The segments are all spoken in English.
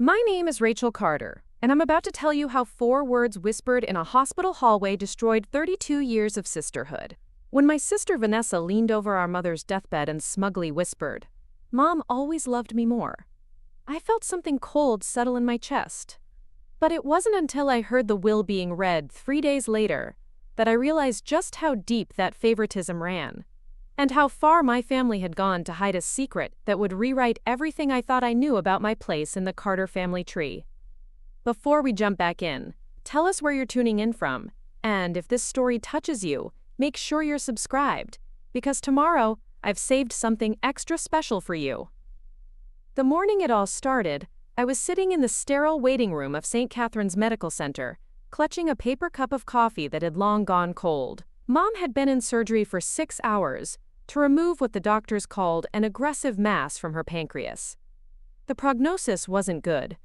My name is Rachel Carter, and I'm about to tell you how 4 words whispered in a hospital hallway destroyed 32 years of sisterhood. When my sister Vanessa leaned over our mother's deathbed and smugly whispered, "Mom always loved me more," I felt something cold settle in my chest. But it wasn't until I heard the will being read 3 days later that I realized just how deep that favoritism ran, and how far my family had gone to hide a secret that would rewrite everything I thought I knew about my place in the Carter family tree. Before we jump back in, tell us where you're tuning in from, and if this story touches you, make sure you're subscribed, because tomorrow I've saved something extra special for you. The morning it all started, I was sitting in the sterile waiting room of St. Catherine's Medical Center, clutching a paper cup of coffee that had long gone cold. Mom had been in surgery for 6 hours to remove what the doctors called an aggressive mass from her pancreas. The prognosis wasn't good.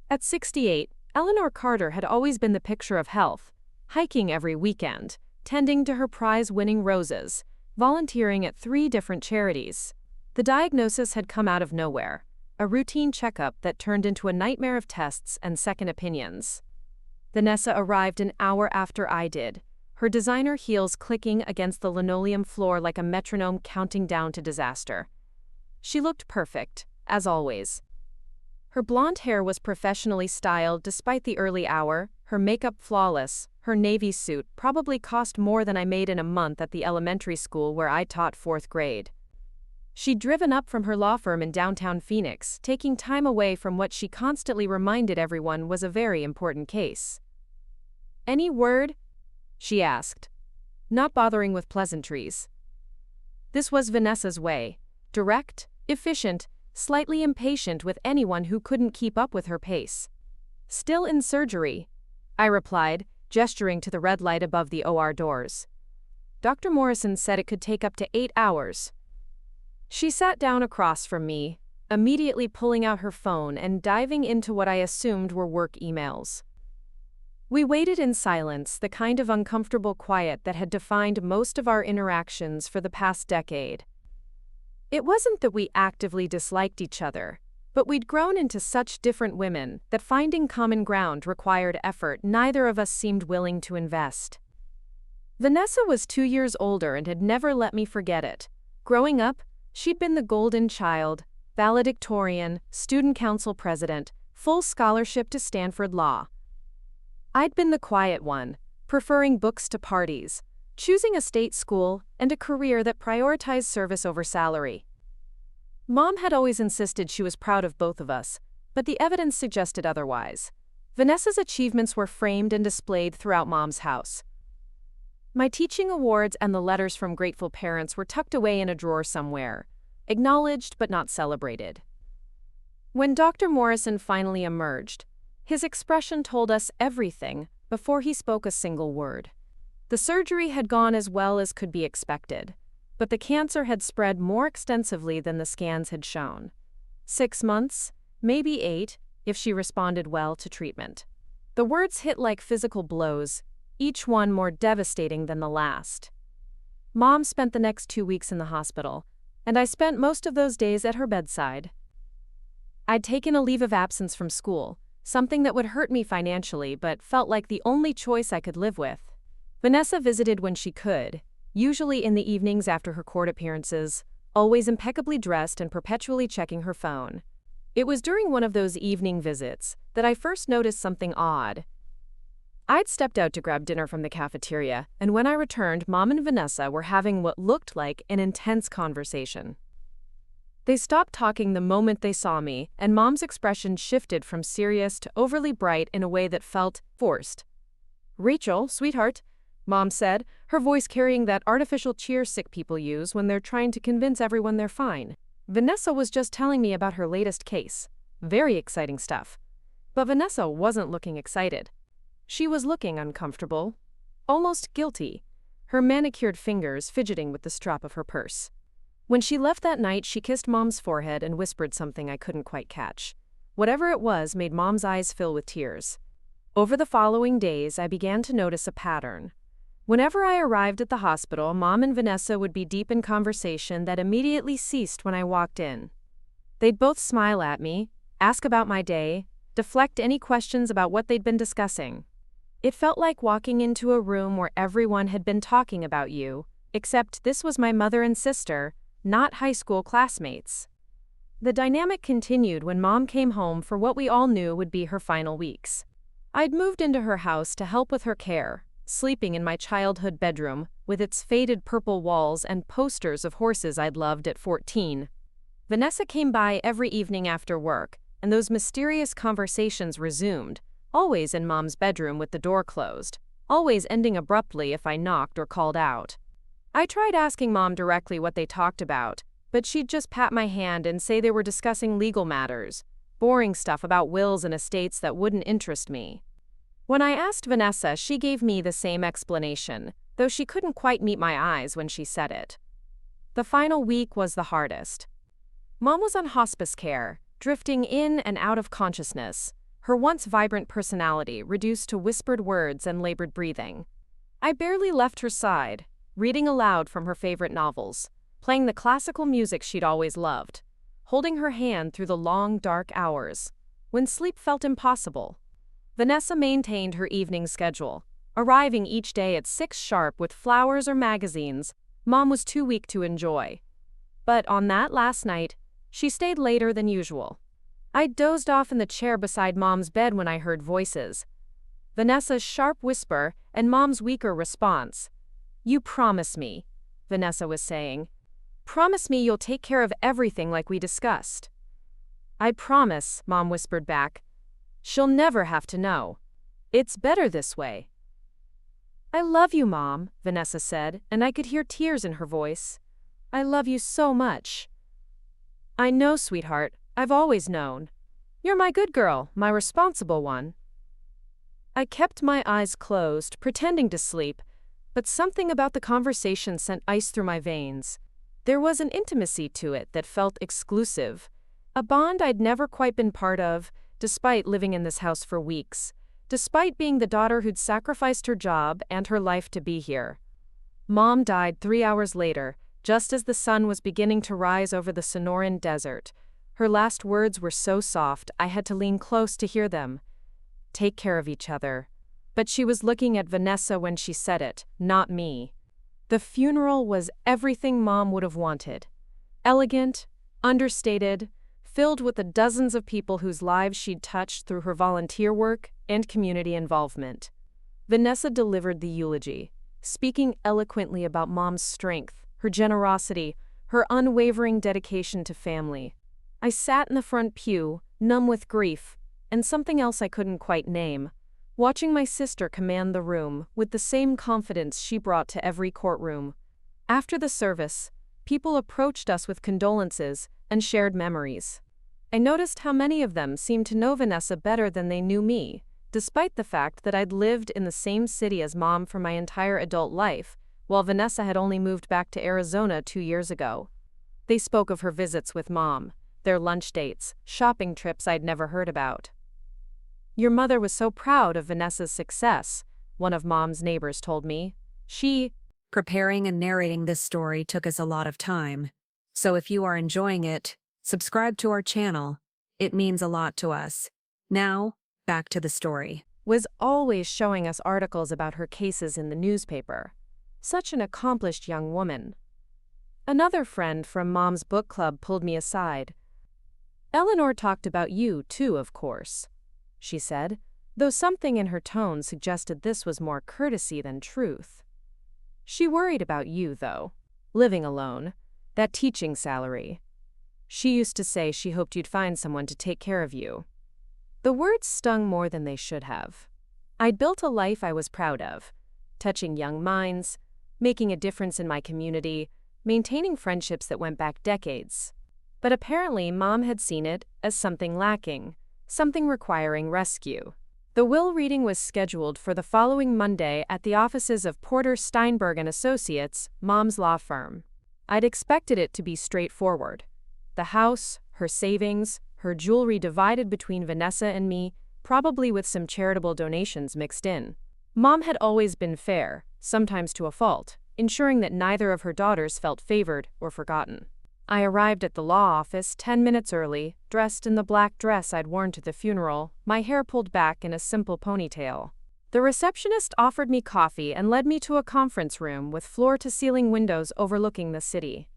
At 68, Eleanor Carter had always been the picture of health, hiking every weekend, tending to her prize-winning roses, volunteering at 3 different charities. The diagnosis had come out of nowhere, a routine checkup that turned into a nightmare of tests and second opinions. Vanessa arrived an hour after I did, her designer heels clicking against the linoleum floor like a metronome counting down to disaster. She looked perfect, as always. Her blonde hair was professionally styled despite the early hour, her makeup flawless, her navy suit probably cost more than I made in a month at the elementary school where I taught 4th grade. She'd driven up from her law firm in downtown Phoenix, taking time away from what she constantly reminded everyone was a very important case. "Any word?" she asked, not bothering with pleasantries. This was Vanessa's way, direct, efficient, slightly impatient with anyone who couldn't keep up with her pace. "Still in surgery," I replied, gesturing to the red light above the OR doors. "Dr. Morrison said it could take up to 8 hours. She sat down across from me, immediately pulling out her phone and diving into what I assumed were work emails. We waited in silence, the kind of uncomfortable quiet that had defined most of our interactions for the past decade. It wasn't that we actively disliked each other, but we'd grown into such different women that finding common ground required effort neither of us seemed willing to invest. Vanessa was 2 years older and had never let me forget it. Growing up, she'd been the golden child, valedictorian, student council president, full scholarship to Stanford Law. I'd been the quiet one, preferring books to parties, choosing a state school and a career that prioritized service over salary. Mom had always insisted she was proud of both of us, but the evidence suggested otherwise. Vanessa's achievements were framed and displayed throughout Mom's house. My teaching awards and the letters from grateful parents were tucked away in a drawer somewhere, acknowledged but not celebrated. When Dr. Morrison finally emerged, his expression told us everything before he spoke a single word. The surgery had gone as well as could be expected, but the cancer had spread more extensively than the scans had shown. 6 months, maybe 8, if she responded well to treatment. The words hit like physical blows, each one more devastating than the last. Mom spent the next 2 weeks in the hospital, and I spent most of those days at her bedside. I'd taken a leave of absence from school, something that would hurt me financially but felt like the only choice I could live with. Vanessa visited when she could, usually in the evenings after her court appearances, always impeccably dressed and perpetually checking her phone. It was during one of those evening visits that I first noticed something odd. I'd stepped out to grab dinner from the cafeteria, and when I returned, Mom and Vanessa were having what looked like an intense conversation. They stopped talking the moment they saw me, and Mom's expression shifted from serious to overly bright in a way that felt forced. "Rachel, sweetheart," Mom said, her voice carrying that artificial cheer sick people use when they're trying to convince everyone they're fine. "Vanessa was just telling me about her latest case. Very exciting stuff." But Vanessa wasn't looking excited. She was looking uncomfortable, almost guilty, her manicured fingers fidgeting with the strap of her purse. When she left that night, she kissed Mom's forehead and whispered something I couldn't quite catch. Whatever it was made Mom's eyes fill with tears. Over the following days, I began to notice a pattern. Whenever I arrived at the hospital, Mom and Vanessa would be deep in conversation that immediately ceased when I walked in. They'd both smile at me, ask about my day, deflect any questions about what they'd been discussing. It felt like walking into a room where everyone had been talking about you, except this was my mother and sister, not high school classmates. The dynamic continued when Mom came home for what we all knew would be her final weeks. I'd moved into her house to help with her care, sleeping in my childhood bedroom, with its faded purple walls and posters of horses I'd loved at 14. Vanessa came by every evening after work, and those mysterious conversations resumed, always in Mom's bedroom with the door closed, always ending abruptly if I knocked or called out. I tried asking Mom directly what they talked about, but she'd just pat my hand and say they were discussing legal matters, boring stuff about wills and estates that wouldn't interest me. When I asked Vanessa, she gave me the same explanation, though she couldn't quite meet my eyes when she said it. The final week was the hardest. Mom was on hospice care, drifting in and out of consciousness, her once vibrant personality reduced to whispered words and labored breathing. I barely left her side, reading aloud from her favorite novels, playing the classical music she'd always loved, holding her hand through the long, dark hours, when sleep felt impossible. Vanessa maintained her evening schedule, arriving each day at 6 sharp with flowers or magazines Mom was too weak to enjoy. But on that last night, she stayed later than usual. I dozed off in the chair beside Mom's bed when I heard voices. Vanessa's sharp whisper and Mom's weaker response. "You promise me," Vanessa was saying. "Promise me you'll take care of everything like we discussed." "I promise," Mom whispered back. "She'll never have to know. It's better this way." "I love you, Mom," Vanessa said, and I could hear tears in her voice. "I love you so much." "I know, sweetheart. I've always known. You're my good girl, my responsible one." I kept my eyes closed, pretending to sleep, but something about the conversation sent ice through my veins. There was an intimacy to it that felt exclusive, a bond I'd never quite been part of, despite living in this house for weeks, despite being the daughter who'd sacrificed her job and her life to be here. Mom died 3 hours later, just as the sun was beginning to rise over the Sonoran desert. Her last words were so soft I had to lean close to hear them. "Take care of each other." But she was looking at Vanessa when she said it, not me. The funeral was everything Mom would have wanted. Elegant, understated, filled with the dozens of people whose lives she'd touched through her volunteer work and community involvement. Vanessa delivered the eulogy, speaking eloquently about Mom's strength, her generosity, her unwavering dedication to family. I sat in the front pew, numb with grief, and something else I couldn't quite name, watching my sister command the room with the same confidence she brought to every courtroom. After the service, people approached us with condolences and shared memories. I noticed how many of them seemed to know Vanessa better than they knew me, despite the fact that I'd lived in the same city as Mom for my entire adult life, while Vanessa had only moved back to Arizona 2 years ago. They spoke of her visits with Mom, their lunch dates, shopping trips I'd never heard about. "Your mother was so proud of Vanessa's success," one of Mom's neighbors told me. Preparing and narrating this story took us a lot of time. So if you are enjoying it, subscribe to our channel. It means a lot to us. Now, back to the story. Was always showing us articles about her cases in the newspaper. Such an accomplished young woman. Another friend from Mom's book club pulled me aside. "Eleanor talked about you, too, of course," she said, though something in her tone suggested this was more courtesy than truth. "She worried about you, though. Living alone. That teaching salary. She used to say she hoped you'd find someone to take care of you." The words stung more than they should have. I'd built a life I was proud of, touching young minds, making a difference in my community, maintaining friendships that went back decades. But apparently Mom had seen it as something lacking, something requiring rescue. The will reading was scheduled for the following Monday at the offices of Porter Steinberg & Associates, Mom's law firm. I'd expected it to be straightforward. The house, her savings, her jewelry divided between Vanessa and me, probably with some charitable donations mixed in. Mom had always been fair, sometimes to a fault, ensuring that neither of her daughters felt favored or forgotten. I arrived at the law office 10 minutes early, dressed in the black dress I'd worn to the funeral, my hair pulled back in a simple ponytail. The receptionist offered me coffee and led me to a conference room with floor-to-ceiling windows overlooking the city.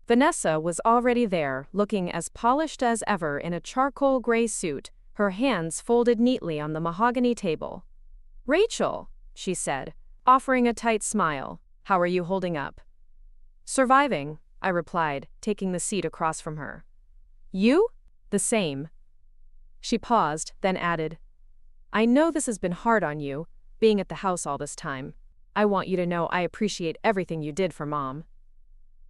Vanessa was already there, looking as polished as ever in a charcoal gray suit, her hands folded neatly on the mahogany table. "Rachel," she said, offering a tight smile, "how are you holding up?" "Surviving," I replied, taking the seat across from her. "You?" "The same." She paused, then added, "I know this has been hard on you, being at the house all this time. I want you to know I appreciate everything you did for Mom."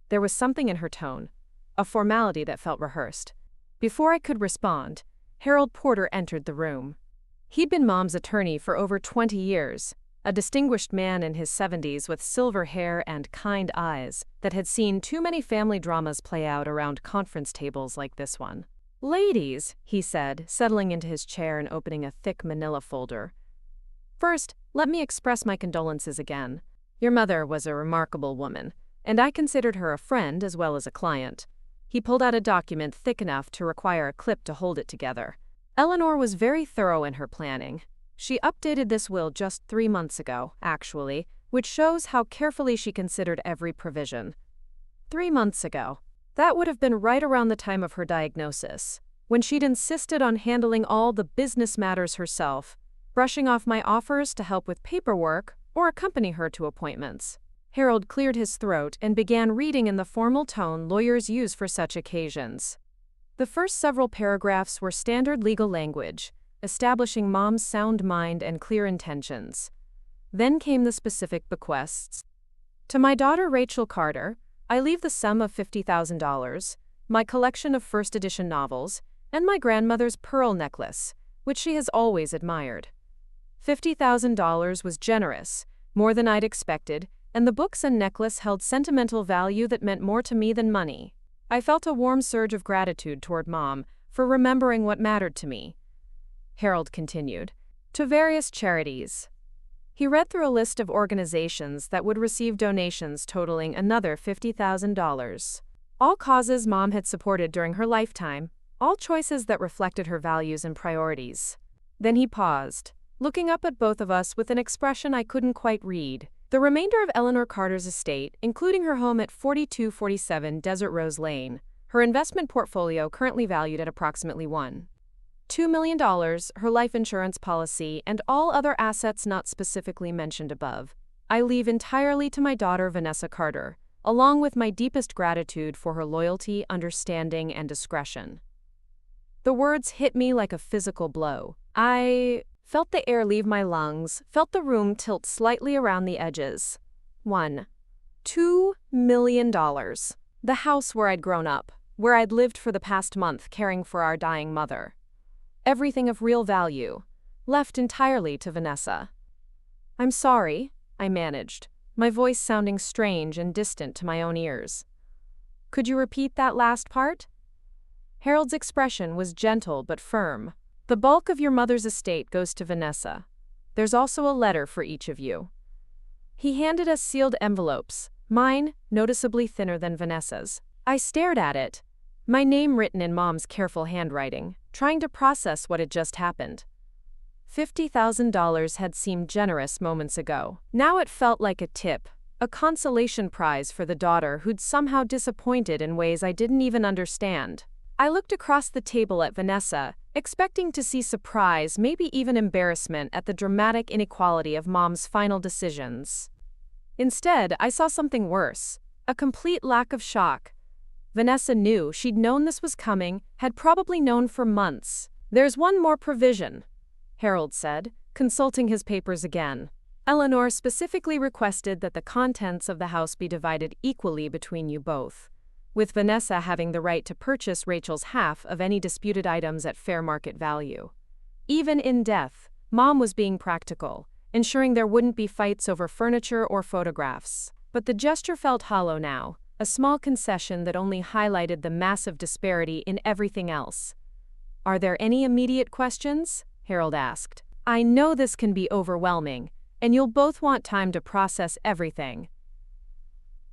There was something in her tone, a formality that felt rehearsed. Before I could respond, Harold Porter entered the room. He'd been Mom's attorney for over 20 years, a distinguished man in his 70s with silver hair and kind eyes that had seen too many family dramas play out around conference tables like this one. "Ladies," he said, settling into his chair and opening a thick manila folder. "First, let me express my condolences again. Your mother was a remarkable woman, and I considered her a friend as well as a client." He pulled out a document thick enough to require a clip to hold it together. Eleanor was very thorough in her planning. She updated this will just 3 months ago, actually, which shows how carefully she considered every provision. 3 months ago. That would have been right around the time of her diagnosis, when she'd insisted on handling all the business matters herself, brushing off my offers to help with paperwork or accompany her to appointments. Harold cleared his throat and began reading in the formal tone lawyers use for such occasions. The first several paragraphs were standard legal language, establishing Mom's sound mind and clear intentions. Then came the specific bequests. "To my daughter Rachel Carter, I leave the sum of $50,000, my collection of first edition novels, and my grandmother's pearl necklace, which she has always admired." $50,000 was generous, more than I'd expected, and the books and necklace held sentimental value that meant more to me than money. I felt a warm surge of gratitude toward Mom for remembering what mattered to me. Harold continued, "To various charities." He read through a list of organizations that would receive donations totaling another $50,000. All causes Mom had supported during her lifetime, all choices that reflected her values and priorities. Then he paused, looking up at both of us with an expression I couldn't quite read. "The remainder of Eleanor Carter's estate, including her home at 4247 Desert Rose Lane, her investment portfolio currently valued at approximately $1.2 million, her life insurance policy, and all other assets not specifically mentioned above, I leave entirely to my daughter Vanessa Carter, along with my deepest gratitude for her loyalty, understanding, and discretion." The words hit me like a physical blow. I felt the air leave my lungs, felt the room tilt slightly around the edges. $1.2 million. The house where I'd grown up, where I'd lived for the past month caring for our dying mother. Everything of real value, left entirely to Vanessa. "I'm sorry," I managed, my voice sounding strange and distant to my own ears. "Could you repeat that last part?" Harold's expression was gentle but firm. "The bulk of your mother's estate goes to Vanessa. There's also a letter for each of you." He handed us sealed envelopes, mine noticeably thinner than Vanessa's. I stared at it, my name written in Mom's careful handwriting, trying to process what had just happened. $50,000 had seemed generous moments ago. Now it felt like a tip, a consolation prize for the daughter who'd somehow disappointed in ways I didn't even understand. I looked across the table at Vanessa, expecting to see surprise, maybe even embarrassment at the dramatic inequality of Mom's final decisions. Instead, I saw something worse, a complete lack of shock. Vanessa knew, she'd known this was coming, had probably known for months. "There's one more provision," Harold said, consulting his papers again. "Eleanor specifically requested that the contents of the house be divided equally between you both, with Vanessa having the right to purchase Rachel's half of any disputed items at fair market value. Even in death, Mom was being practical, ensuring there wouldn't be fights over furniture or photographs. But the gesture felt hollow now, a small concession that only highlighted the massive disparity in everything else. "Are there any immediate questions?" Harold asked. "I know this can be overwhelming, and you'll both want time to process everything."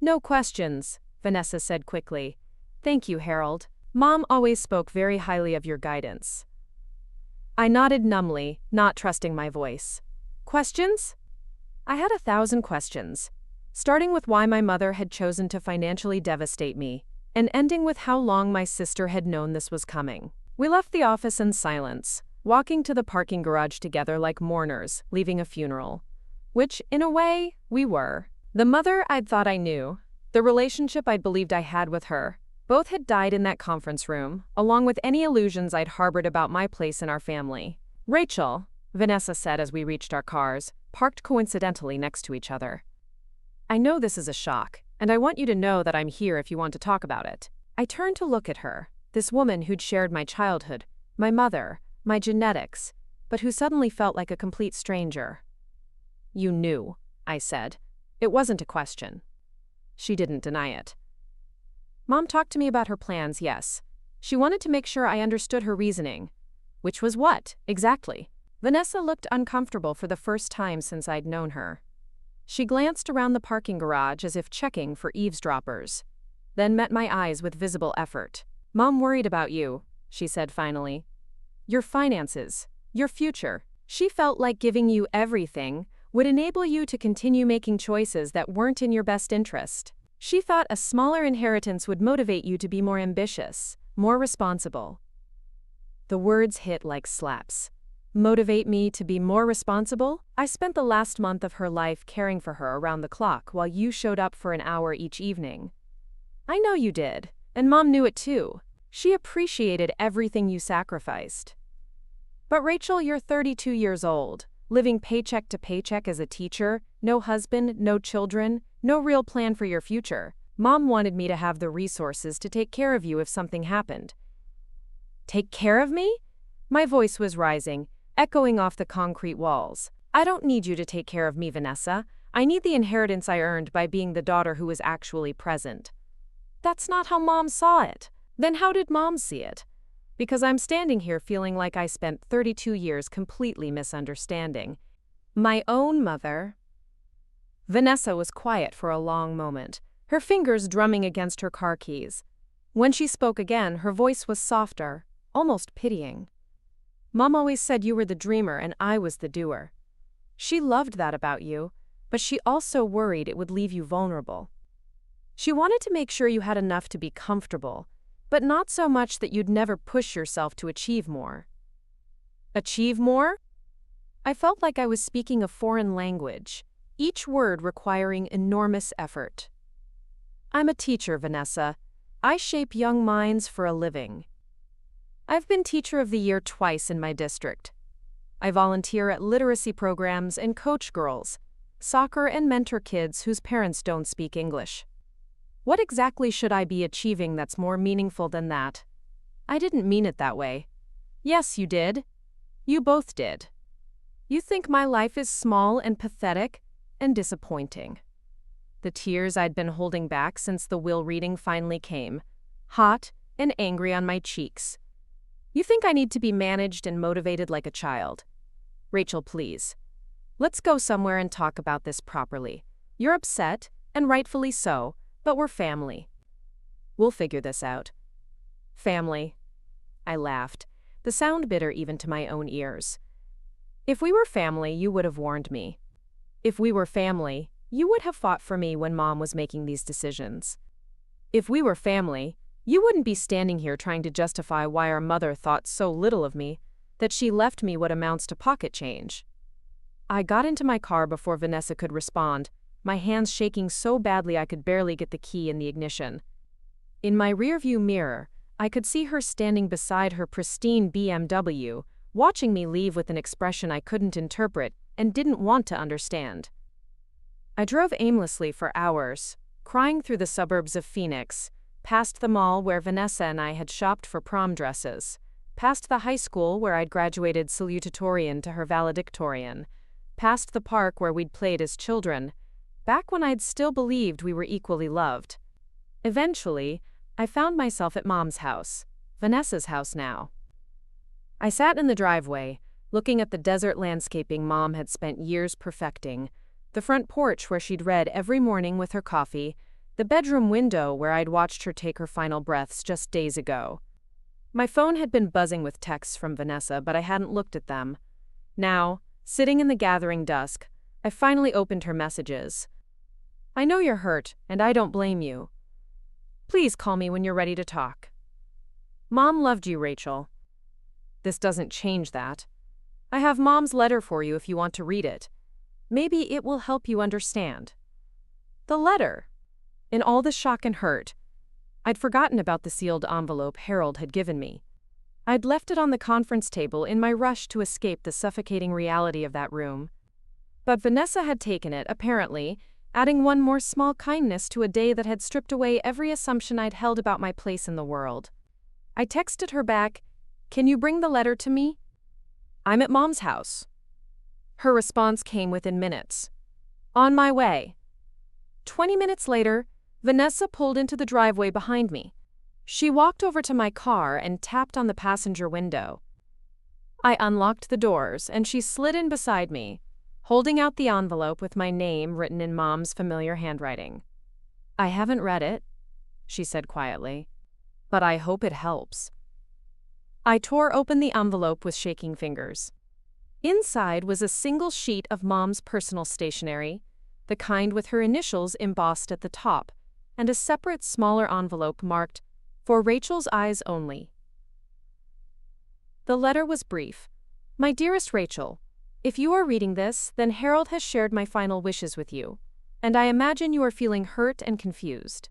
"No questions," Vanessa said quickly. Thank you, Harold. Mom always spoke very highly of your guidance. I nodded numbly, not trusting my voice. Questions? I had 1,000 questions, starting with why my mother had chosen to financially devastate me, and ending with how long my sister had known this was coming. We left the office in silence, walking to the parking garage together like mourners, leaving a funeral. Which, in a way, we were. The mother I'd thought I knew, the relationship I'd believed I had with her, both had died in that conference room, along with any illusions I'd harbored about my place in our family. Rachel, Vanessa said as we reached our cars, parked coincidentally next to each other. I know this is a shock, and I want you to know that I'm here if you want to talk about it. I turned to look at her, this woman who'd shared my childhood, my mother, my genetics, but who suddenly felt like a complete stranger. You knew, I said. It wasn't a question. She didn't deny it. Mom talked to me about her plans, yes. She wanted to make sure I understood her reasoning. Which was what, exactly? Vanessa looked uncomfortable for the first time since I'd known her. She glanced around the parking garage as if checking for eavesdroppers, then met my eyes with visible effort. Mom worried about you, she said finally. Your finances, your future. She felt like giving you everything would enable you to continue making choices that weren't in your best interest. She thought a smaller inheritance would motivate you to be more ambitious, more responsible. The words hit like slaps. Motivate me to be more responsible? I spent the last month of her life caring for her around the clock while you showed up for an hour each evening. I know you did, and Mom knew it too. She appreciated everything you sacrificed. But Rachel, you're 32 years old, living paycheck to paycheck as a teacher, no husband, no children, no real plan for your future. Mom wanted me to have the resources to take care of you if something happened. Take care of me? My voice was rising, echoing off the concrete walls. I don't need you to take care of me, Vanessa. I need the inheritance I earned by being the daughter who was actually present. That's not how Mom saw it. Then how did Mom see it? Because I'm standing here feeling like I spent 32 years completely misunderstanding my own mother. Vanessa was quiet for a long moment, her fingers drumming against her car keys. When she spoke again, her voice was softer, almost pitying. Mom always said you were the dreamer and I was the doer. She loved that about you, but she also worried it would leave you vulnerable. She wanted to make sure you had enough to be comfortable, but not so much that you'd never push yourself to achieve more. Achieve more? I felt like I was speaking a foreign language, each word requiring enormous effort. I'm a teacher, Vanessa. I shape young minds for a living. I've been Teacher of the Year twice in my district. I volunteer at literacy programs and coach girls, soccer, and mentor kids whose parents don't speak English. What exactly should I be achieving that's more meaningful than that? I didn't mean it that way. Yes, you did. You both did. You think my life is small and pathetic and disappointing. The tears I'd been holding back since the will reading finally came, hot and angry on my cheeks. You think I need to be managed and motivated like a child. Rachel, please. Let's go somewhere and talk about this properly. You're upset, and rightfully so, but we're family. We'll figure this out. Family. I laughed, the sound bitter even to my own ears. If we were family, you would have warned me. If we were family, you would have fought for me when Mom was making these decisions. If we were family, you wouldn't be standing here trying to justify why our mother thought so little of me, that she left me what amounts to pocket change. I got into my car before Vanessa could respond, my hands shaking so badly I could barely get the key in the ignition. In my rearview mirror, I could see her standing beside her pristine BMW, watching me leave with an expression I couldn't interpret and didn't want to understand. I drove aimlessly for hours, crying through the suburbs of Phoenix, past the mall where Vanessa and I had shopped for prom dresses, past the high school where I'd graduated salutatorian to her valedictorian, past the park where we'd played as children, back when I'd still believed we were equally loved. Eventually, I found myself at Mom's house, Vanessa's house now. I sat in the driveway, looking at the desert landscaping Mom had spent years perfecting, the front porch where she'd read every morning with her coffee, the bedroom window where I'd watched her take her final breaths just days ago. My phone had been buzzing with texts from Vanessa, but I hadn't looked at them. Now, sitting in the gathering dusk, I finally opened her messages. I know you're hurt, and I don't blame you. Please call me when you're ready to talk. Mom loved you, Rachel. This doesn't change that. I have Mom's letter for you if you want to read it. Maybe it will help you understand. The letter. In all the shock and hurt, I'd forgotten about the sealed envelope Harold had given me. I'd left it on the conference table in my rush to escape the suffocating reality of that room. But Vanessa had taken it, apparently, adding one more small kindness to a day that had stripped away every assumption I'd held about my place in the world. I texted her back, "Can you bring the letter to me? I'm at Mom's house." Her response came within minutes. "On my way." 20 minutes later, Vanessa pulled into the driveway behind me. She walked over to my car and tapped on the passenger window. I unlocked the doors and she slid in beside me, holding out the envelope with my name written in Mom's familiar handwriting. "I haven't read it," she said quietly, "but I hope it helps." I tore open the envelope with shaking fingers. Inside was a single sheet of Mom's personal stationery, the kind with her initials embossed at the top, and a separate smaller envelope marked, "For Rachel's eyes only." The letter was brief. "My dearest Rachel, if you are reading this, then Harold has shared my final wishes with you, and I imagine you are feeling hurt and confused.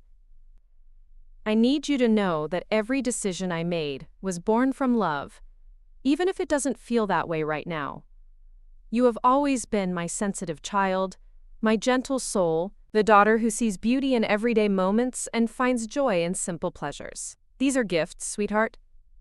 I need you to know that every decision I made was born from love, even if it doesn't feel that way right now. You have always been my sensitive child, my gentle soul, the daughter who sees beauty in everyday moments and finds joy in simple pleasures. These are gifts, sweetheart,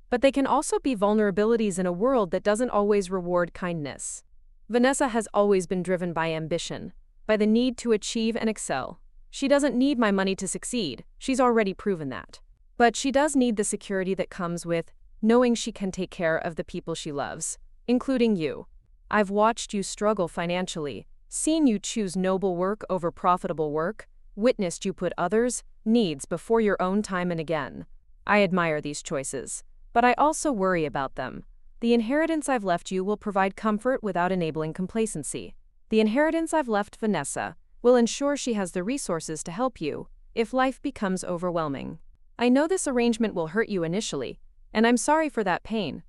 but they can also be vulnerabilities in a world that doesn't always reward kindness. Vanessa has always been driven by ambition, by the need to achieve and excel. She doesn't need my money to succeed, she's already proven that. But she does need the security that comes with knowing she can take care of the people she loves, including you. I've watched you struggle financially, seen you choose noble work over profitable work, witnessed you put others' needs before your own time and again. I admire these choices, but I also worry about them. The inheritance I've left you will provide comfort without enabling complacency. The inheritance I've left Vanessa will ensure she has the resources to help you if life becomes overwhelming. I know this arrangement will hurt you initially, and I'm sorry for that pain.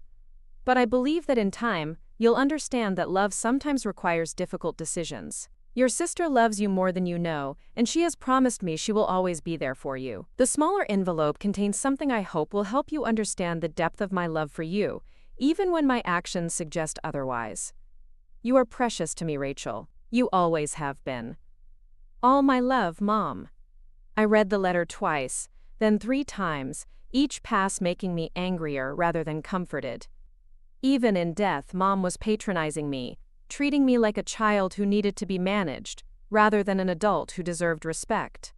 But I believe that in time, you'll understand that love sometimes requires difficult decisions. Your sister loves you more than you know, and she has promised me she will always be there for you. The smaller envelope contains something I hope will help you understand the depth of my love for you, even when my actions suggest otherwise. You are precious to me, Rachel. You always have been. All my love, Mom. I read the letter twice, then 3 times, each pass making me angrier rather than comforted. Even in death, Mom was patronizing me, treating me like a child who needed to be managed, rather than an adult who deserved respect.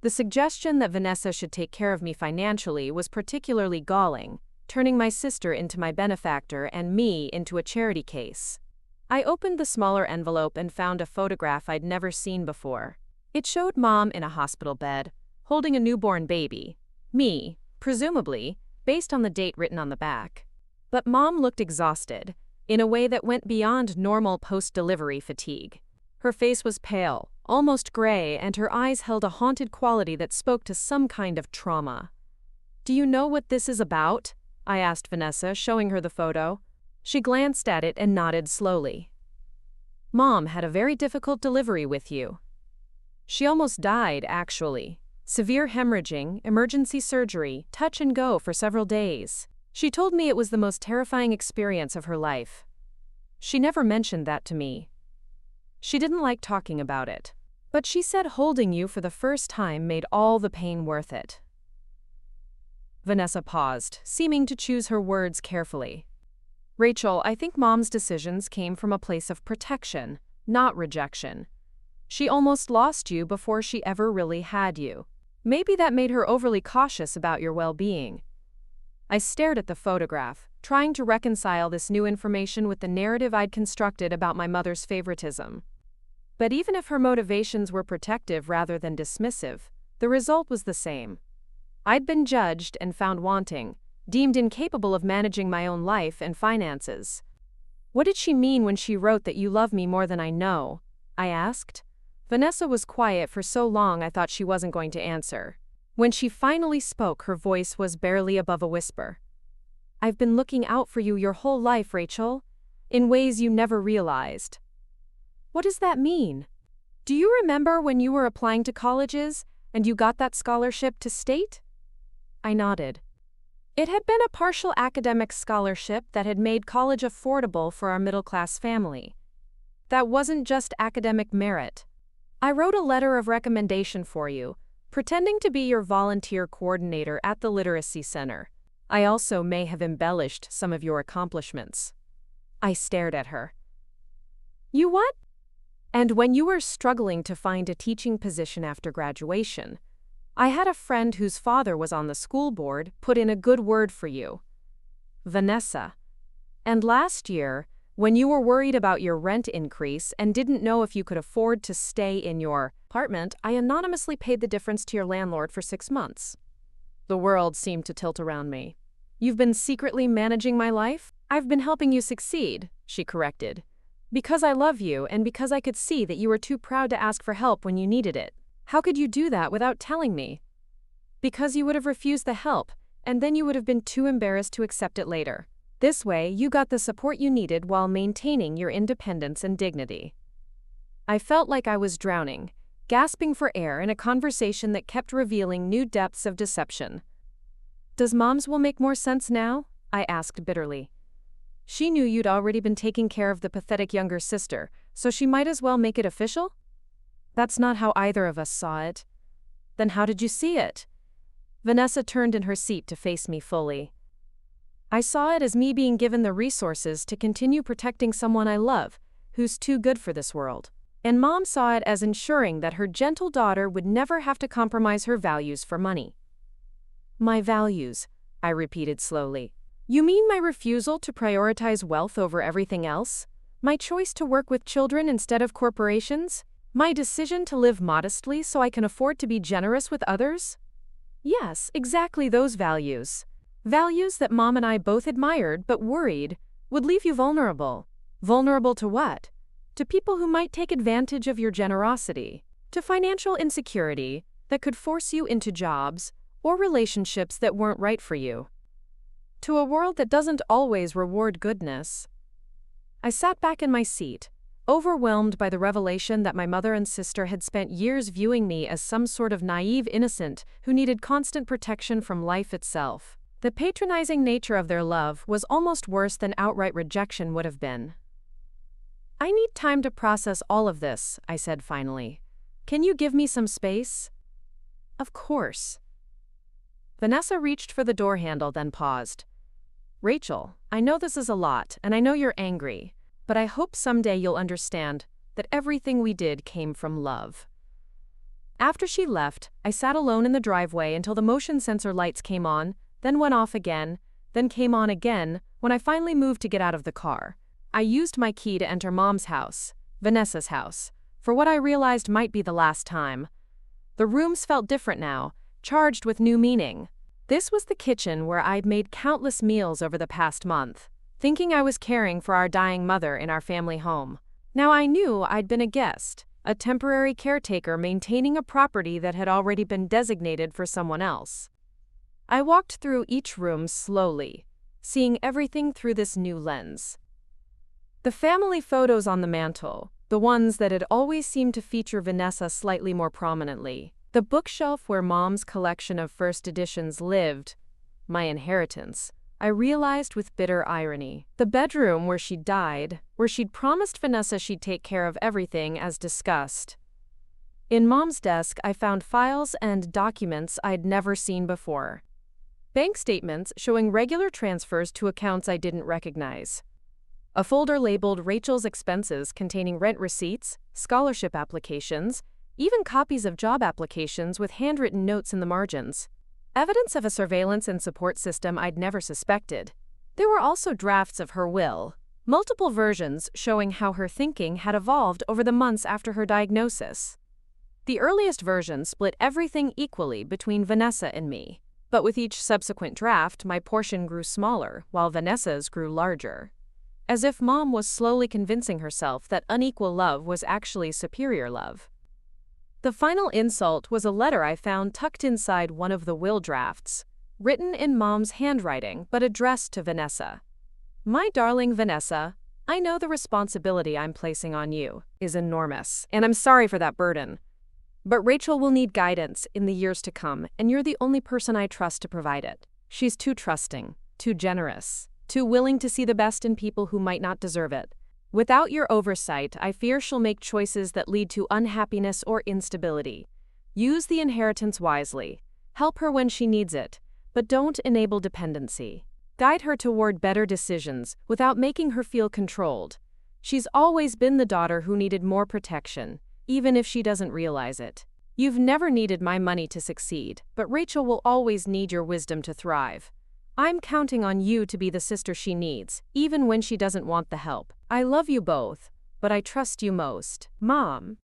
The suggestion that Vanessa should take care of me financially was particularly galling, turning my sister into my benefactor and me into a charity case. I opened the smaller envelope and found a photograph I'd never seen before. It showed Mom in a hospital bed, holding a newborn baby. Me, presumably, based on the date written on the back. But Mom looked exhausted, in a way that went beyond normal post-delivery fatigue. Her face was pale, almost gray, and her eyes held a haunted quality that spoke to some kind of trauma. "Do you know what this is about?" I asked Vanessa, showing her the photo. She glanced at it and nodded slowly. "Mom had a very difficult delivery with you. She almost died, actually. Severe hemorrhaging, emergency surgery, touch and go for several days. She told me it was the most terrifying experience of her life. She never mentioned that to me. She didn't like talking about it. But she said holding you for the first time made all the pain worth it." Vanessa paused, seeming to choose her words carefully. "Rachel, I think Mom's decisions came from a place of protection, not rejection. She almost lost you before she ever really had you. Maybe that made her overly cautious about your well-being." I stared at the photograph, trying to reconcile this new information with the narrative I'd constructed about my mother's favoritism. But even if her motivations were protective rather than dismissive, The result was the same. I'd been judged and found wanting, deemed incapable of managing my own life and finances. "What did she mean when she wrote that you love me more than I know?" I asked. Vanessa was quiet for so long I thought she wasn't going to answer. When she finally spoke, her voice was barely above a whisper. "I've been looking out for you your whole life, Rachel, in ways you never realized." "What does that mean? Do you remember when you were applying to colleges and you got that scholarship to state?" I nodded. It had been a partial academic scholarship that had made college affordable for our middle-class family. That wasn't just academic merit. I wrote a letter of recommendation for you, pretending to be your volunteer coordinator at the Literacy Center. I also may have embellished some of your accomplishments. I stared at her. "You what?" "And when you were struggling to find a teaching position after graduation, I had a friend whose father was on the school board put in a good word for you. Vanessa. And last year, when you were worried about your rent increase and didn't know if you could afford to stay in your apartment, I anonymously paid the difference to your landlord for 6 months." The world seemed to tilt around me. "You've been secretly managing my life?" "I've been helping you succeed," she corrected. "Because I love you and because I could see that you were too proud to ask for help when you needed it." "How could you do that without telling me?" "Because you would have refused the help, and then you would have been too embarrassed to accept it later. This way, you got the support you needed while maintaining your independence and dignity." I felt like I was drowning, gasping for air in a conversation that kept revealing new depths of deception. "Does Mom's will make more sense now?" I asked bitterly. "She knew you'd already been taking care of the pathetic younger sister, so she might as well make it official?" "That's not how either of us saw it." "Then how did you see it?" Vanessa turned in her seat to face me fully. "I saw it as me being given the resources to continue protecting someone I love, who's too good for this world. And Mom saw it as ensuring that her gentle daughter would never have to compromise her values for money." "My values," I repeated slowly. "You mean my refusal to prioritize wealth over everything else? My choice to work with children instead of corporations? My decision to live modestly so I can afford to be generous with others?" "Yes, exactly those values. Values that Mom and I both admired but worried would leave you vulnerable." "Vulnerable to what?" "To people who might take advantage of your generosity. To financial insecurity that could force you into jobs or relationships that weren't right for you. To a world that doesn't always reward goodness." I sat back in my seat, overwhelmed by the revelation that my mother and sister had spent years viewing me as some sort of naive innocent who needed constant protection from life itself. The patronizing nature of their love was almost worse than outright rejection would have been. "I need time to process all of this," I said finally. "Can you give me some space?" "Of course." Vanessa reached for the door handle, then paused. "Rachel, I know this is a lot, and I know you're angry, but I hope someday you'll understand that everything we did came from love." After she left, I sat alone in the driveway until the motion sensor lights came on, then went off again, then came on again when I finally moved to get out of the car. I used my key to enter Mom's house, Vanessa's house, for what I realized might be the last time. The rooms felt different now, charged with new meaning. This was the kitchen where I'd made countless meals over the past month, thinking I was caring for our dying mother in our family home. Now I knew I'd been a guest, a temporary caretaker maintaining a property that had already been designated for someone else. I walked through each room slowly, seeing everything through this new lens. The family photos on the mantel, the ones that had always seemed to feature Vanessa slightly more prominently. The bookshelf where Mom's collection of first editions lived, my inheritance, I realized with bitter irony. The bedroom where she'd died, where she'd promised Vanessa she'd take care of everything as discussed. In Mom's desk, I found files and documents I'd never seen before. Bank statements showing regular transfers to accounts I didn't recognize. A folder labeled Rachel's expenses containing rent receipts, scholarship applications, even copies of job applications with handwritten notes in the margins. Evidence of a surveillance and support system I'd never suspected. There were also drafts of her will, multiple versions showing how her thinking had evolved over the months after her diagnosis. The earliest version split everything equally between Vanessa and me. But with each subsequent draft, my portion grew smaller, while Vanessa's grew larger. As if Mom was slowly convincing herself that unequal love was actually superior love. The final insult was a letter I found tucked inside one of the will drafts, written in Mom's handwriting but addressed to Vanessa. My darling Vanessa, I know the responsibility I'm placing on you is enormous, and I'm sorry for that burden. But Rachel will need guidance in the years to come, and you're the only person I trust to provide it. She's too trusting, too generous, too willing to see the best in people who might not deserve it. Without your oversight, I fear she'll make choices that lead to unhappiness or instability. Use the inheritance wisely. Help her when she needs it, but don't enable dependency. Guide her toward better decisions without making her feel controlled. She's always been the daughter who needed more protection, even if she doesn't realize it. You've never needed my money to succeed, but Rachel will always need your wisdom to thrive. I'm counting on you to be the sister she needs, even when she doesn't want the help. I love you both, but I trust you most. Mom.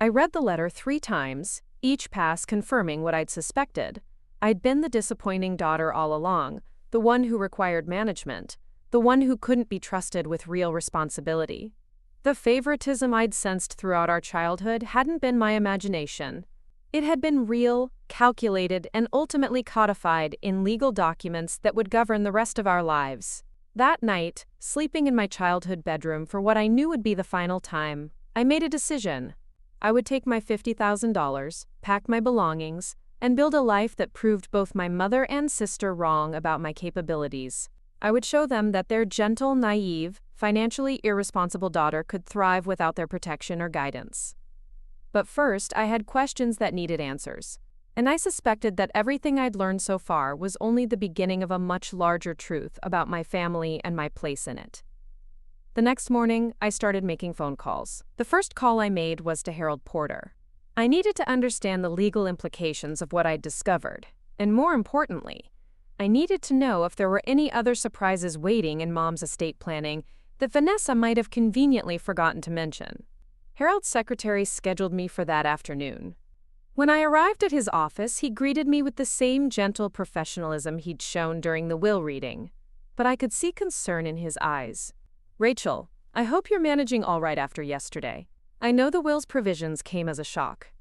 I read the letter 3 times, each pass confirming what I'd suspected. I'd been the disappointing daughter all along, the one who required management, the one who couldn't be trusted with real responsibility. The favoritism I'd sensed throughout our childhood hadn't been my imagination. It had been real, calculated, and ultimately codified in legal documents that would govern the rest of our lives. That night, sleeping in my childhood bedroom for what I knew would be the final time, I made a decision. I would take my $50,000, pack my belongings, and build a life that proved both my mother and sister wrong about my capabilities. I would show them that their gentle, naive, financially irresponsible daughter could thrive without their protection or guidance. But first, I had questions that needed answers. And I suspected that everything I'd learned so far was only the beginning of a much larger truth about my family and my place in it. The next morning, I started making phone calls. The first call I made was to Harold Porter. I needed to understand the legal implications of what I'd discovered, and more importantly, I needed to know if there were any other surprises waiting in Mom's estate planning that Vanessa might have conveniently forgotten to mention. Harold's secretary scheduled me for that afternoon. When I arrived at his office, he greeted me with the same gentle professionalism he'd shown during the will reading, but I could see concern in his eyes. Rachel, I hope you're managing all right after yesterday. I know the will's provisions came as a shock.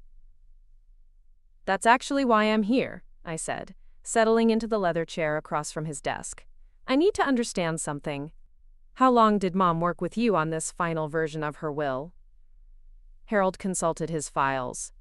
That's actually why I'm here, I said, settling into the leather chair across from his desk. I need to understand something. How long did Mom work with you on this final version of her will? Harold consulted his files.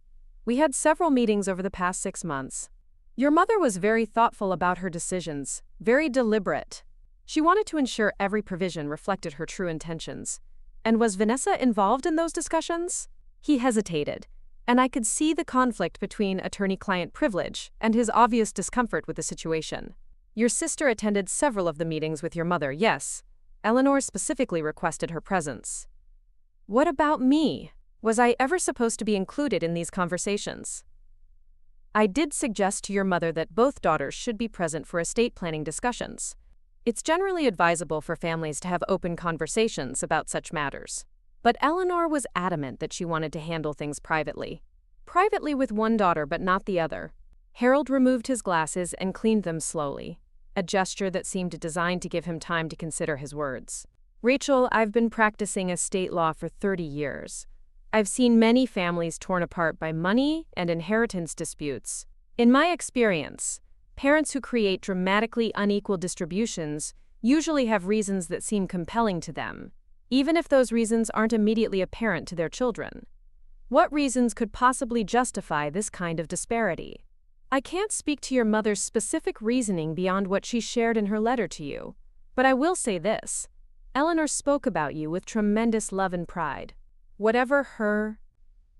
We had several meetings over the past 6 months. Your mother was very thoughtful about her decisions, very deliberate. She wanted to ensure every provision reflected her true intentions. And was Vanessa involved in those discussions? He hesitated, and I could see the conflict between attorney-client privilege and his obvious discomfort with the situation. Your sister attended several of the meetings with your mother, yes. Eleanor specifically requested her presence. What about me? Was I ever supposed to be included in these conversations? I did suggest to your mother that both daughters should be present for estate planning discussions. It's generally advisable for families to have open conversations about such matters. But Eleanor was adamant that she wanted to handle things privately. Privately with one daughter but not the other. Harold removed his glasses and cleaned them slowly, a gesture that seemed designed to give him time to consider his words. Rachel, I've been practicing estate law for 30 years. I've seen many families torn apart by money and inheritance disputes. In my experience, parents who create dramatically unequal distributions usually have reasons that seem compelling to them, even if those reasons aren't immediately apparent to their children. What reasons could possibly justify this kind of disparity? I can't speak to your mother's specific reasoning beyond what she shared in her letter to you, but I will say this. Eleanor spoke about you with tremendous love and pride. Whatever her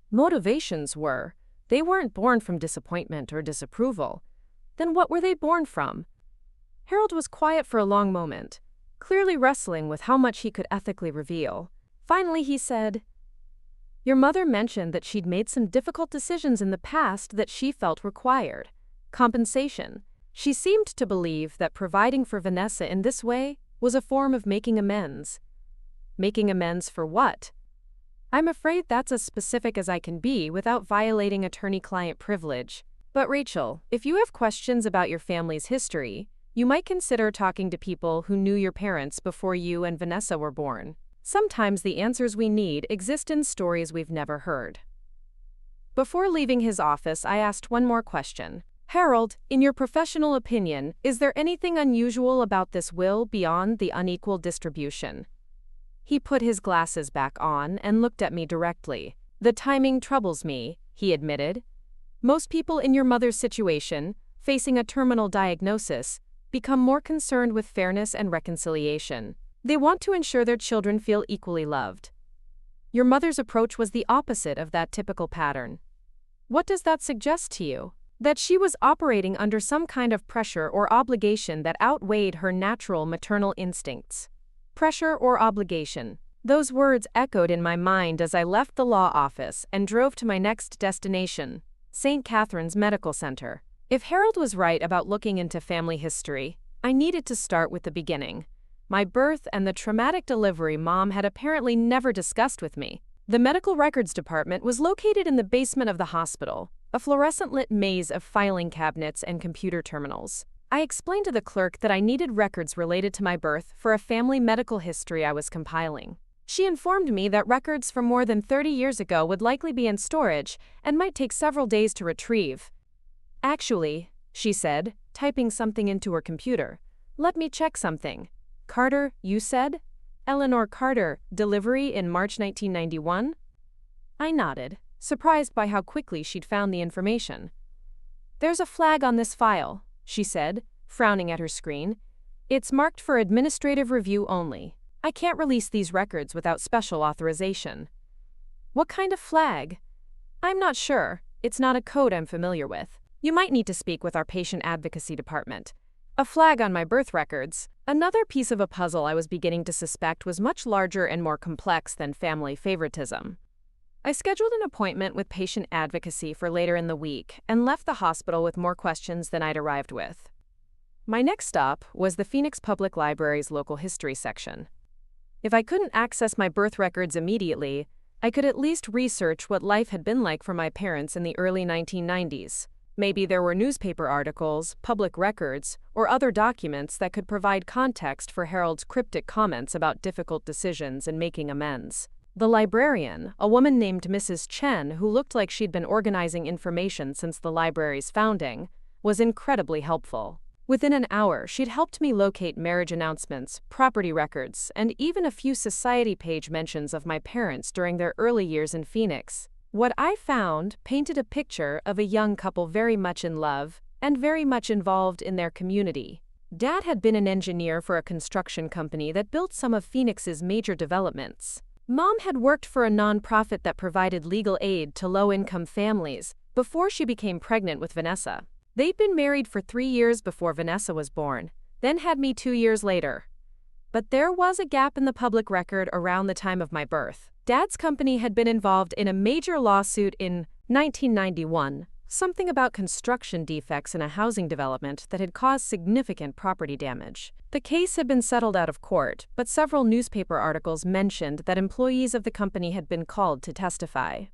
motivations were, they weren't born from disappointment or disapproval. Then what were they born from? Harold was quiet for a long moment, clearly wrestling with how much he could ethically reveal. Finally he said, Your mother mentioned that she'd made some difficult decisions in the past that she felt required. Compensation. She seemed to believe that providing for Vanessa in this way was a form of making amends. Making amends for what? I'm afraid that's as specific as I can be without violating attorney-client privilege. But Rachel, if you have questions about your family's history, you might consider talking to people who knew your parents before you and Vanessa were born. Sometimes the answers we need exist in stories we've never heard. Before leaving his office, I asked one more question. Harold, in your professional opinion, is there anything unusual about this will beyond the unequal distribution? He put his glasses back on and looked at me directly. The timing troubles me, he admitted. Most people in your mother's situation, facing a terminal diagnosis, become more concerned with fairness and reconciliation. They want to ensure their children feel equally loved. Your mother's approach was the opposite of that typical pattern. What does that suggest to you? That she was operating under some kind of pressure or obligation that outweighed her natural maternal instincts. Pressure or obligation. Those words echoed in my mind as I left the law office and drove to my next destination, St. Catherine's Medical Center. If Harold was right about looking into family history, I needed to start with the beginning. My birth and the traumatic delivery Mom had apparently never discussed with me. The medical records department was located in the basement of the hospital, a fluorescent-lit maze of filing cabinets and computer terminals. I explained to the clerk that I needed records related to my birth for a family medical history I was compiling. She informed me that records from more than 30 years ago would likely be in storage and might take several days to retrieve. Actually, she said, typing something into her computer, let me check something. Carter, you said? Eleanor Carter, delivery in March 1991? I nodded, surprised by how quickly she'd found the information. There's a flag on this file, she said, frowning at her screen. It's marked for administrative review only. I can't release these records without special authorization. What kind of flag? I'm not sure. It's not a code I'm familiar with. You might need to speak with our patient advocacy department. A flag on my birth records. Another piece of a puzzle I was beginning to suspect was much larger and more complex than family favoritism. I scheduled an appointment with patient advocacy for later in the week and left the hospital with more questions than I'd arrived with. My next stop was the Phoenix Public Library's local history section. If I couldn't access my birth records immediately, I could at least research what life had been like for my parents in the early 1990s. Maybe there were newspaper articles, public records, or other documents that could provide context for Harold's cryptic comments about difficult decisions and making amends. The librarian, a woman named Mrs. Chen who looked like she'd been organizing information since the library's founding, was incredibly helpful. Within an hour, she'd helped me locate marriage announcements, property records, and even a few society page mentions of my parents during their early years in Phoenix. What I found painted a picture of a young couple very much in love and very much involved in their community. Dad had been an engineer for a construction company that built some of Phoenix's major developments. Mom had worked for a nonprofit that provided legal aid to low-income families before she became pregnant with Vanessa. They'd been married for 3 years before Vanessa was born, then had me 2 years later. But there was a gap in the public record around the time of my birth. Dad's company had been involved in a major lawsuit in 1991, something about construction defects in a housing development that had caused significant property damage. The case had been settled out of court, but several newspaper articles mentioned that employees of the company had been called to testify.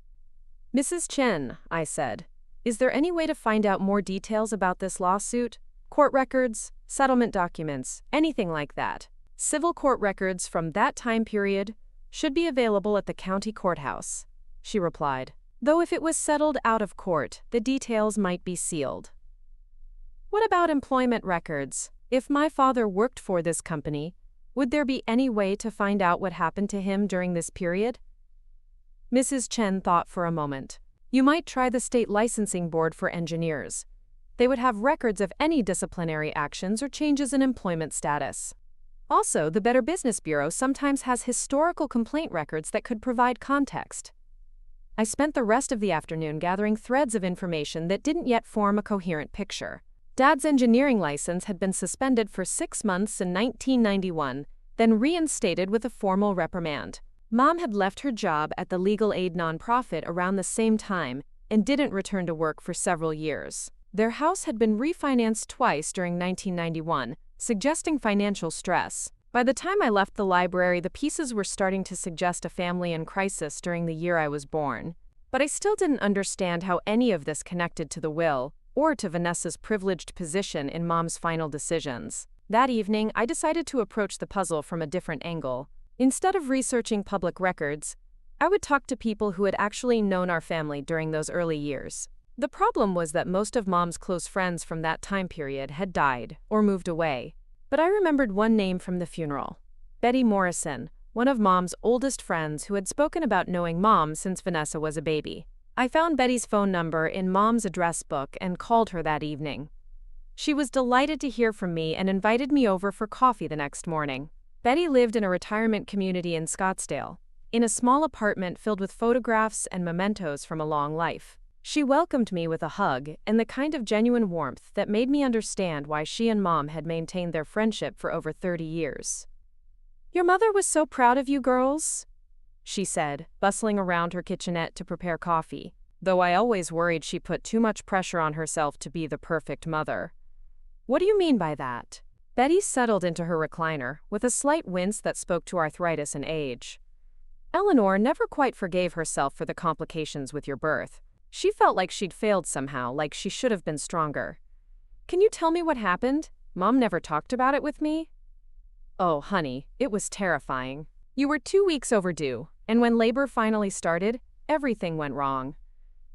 Mrs. Chen, I said, is there any way to find out more details about this lawsuit? Court records, settlement documents, anything like that. Civil court records from that time period should be available at the county courthouse, she replied. Though if it was settled out of court, the details might be sealed. What about employment records? If my father worked for this company, would there be any way to find out what happened to him during this period? Mrs. Chen thought for a moment. You might try the state licensing board for engineers. They would have records of any disciplinary actions or changes in employment status. Also, the Better Business Bureau sometimes has historical complaint records that could provide context. I spent the rest of the afternoon gathering threads of information that didn't yet form a coherent picture. Dad's engineering license had been suspended for 6 months in 1991, then reinstated with a formal reprimand. Mom had left her job at the legal aid nonprofit around the same time and didn't return to work for several years. Their house had been refinanced twice during 1991, suggesting financial stress. By the time I left the library, the pieces were starting to suggest a family in crisis during the year I was born. But I still didn't understand how any of this connected to the will, or to Vanessa's privileged position in Mom's final decisions. That evening, I decided to approach the puzzle from a different angle. Instead of researching public records, I would talk to people who had actually known our family during those early years. The problem was that most of Mom's close friends from that time period had died or moved away. But I remembered one name from the funeral: Betty Morrison, one of Mom's oldest friends who had spoken about knowing Mom since Vanessa was a baby. I found Betty's phone number in Mom's address book and called her that evening. She was delighted to hear from me and invited me over for coffee the next morning. Betty lived in a retirement community in Scottsdale, in a small apartment filled with photographs and mementos from a long life. She welcomed me with a hug and the kind of genuine warmth that made me understand why she and Mom had maintained their friendship for over 30 years. "Your mother was so proud of you girls," she said, bustling around her kitchenette to prepare coffee, though I always worried she put too much pressure on herself to be the perfect mother. "What do you mean by that?" Betty settled into her recliner, with a slight wince that spoke to arthritis and age. "Eleanor never quite forgave herself for the complications with your birth. She felt like she'd failed somehow, like she should have been stronger. Can you tell me what happened? Mom never talked about it with me." "Oh, honey, it was terrifying. You were 2 weeks overdue, and when labor finally started, everything went wrong.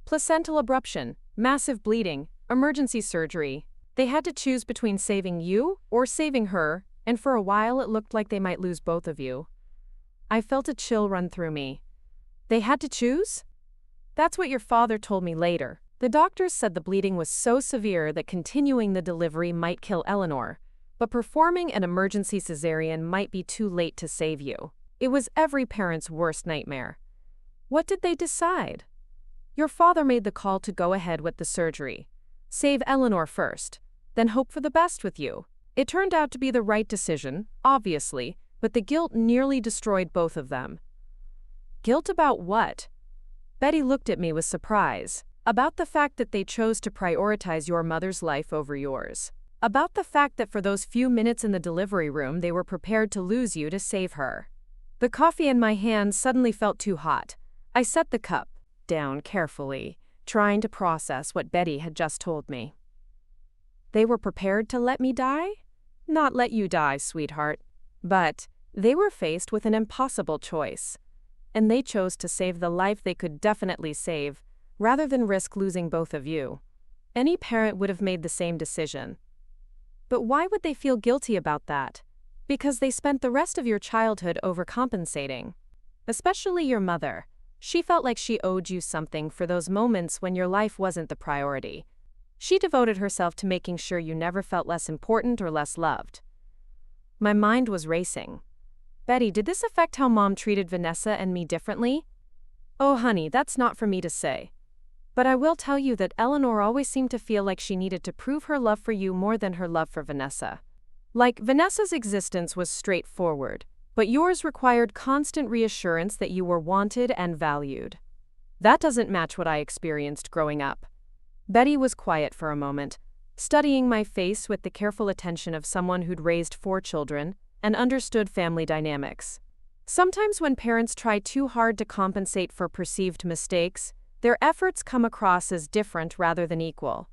Placental abruption, massive bleeding, emergency surgery. They had to choose between saving you or saving her, and for a while it looked like they might lose both of you." I felt a chill run through me. "They had to choose?" "That's what your father told me later. The doctors said the bleeding was so severe that continuing the delivery might kill Eleanor, but performing an emergency cesarean might be too late to save you. It was every parent's worst nightmare." "What did they decide?" "Your father made the call to go ahead with the surgery. Save Eleanor first, then hope for the best with you. It turned out to be the right decision, obviously, but the guilt nearly destroyed both of them." "Guilt about what?" Betty looked at me with surprise. "About the fact that they chose to prioritize your mother's life over yours. About the fact that for those few minutes in the delivery room they were prepared to lose you to save her." The coffee in my hand suddenly felt too hot. I set the cup down carefully, trying to process what Betty had just told me. "They were prepared to let me die?" "Not let you die, sweetheart. But they were faced with an impossible choice. And they chose to save the life they could definitely save, rather than risk losing both of you. Any parent would have made the same decision." "But why would they feel guilty about that?" "Because they spent the rest of your childhood overcompensating. Especially your mother. She felt like she owed you something for those moments when your life wasn't the priority. She devoted herself to making sure you never felt less important or less loved." My mind was racing. "Betty, did this affect how Mom treated Vanessa and me differently?" "Oh, honey, that's not for me to say. But I will tell you that Eleanor always seemed to feel like she needed to prove her love for you more than her love for Vanessa. Like, Vanessa's existence was straightforward, but yours required constant reassurance that you were wanted and valued. That doesn't match what I experienced growing up." Betty was quiet for a moment, studying my face with the careful attention of someone who'd raised 4 children and understood family dynamics. Sometimes when parents try too hard to compensate for perceived mistakes, their efforts come across as different rather than equal.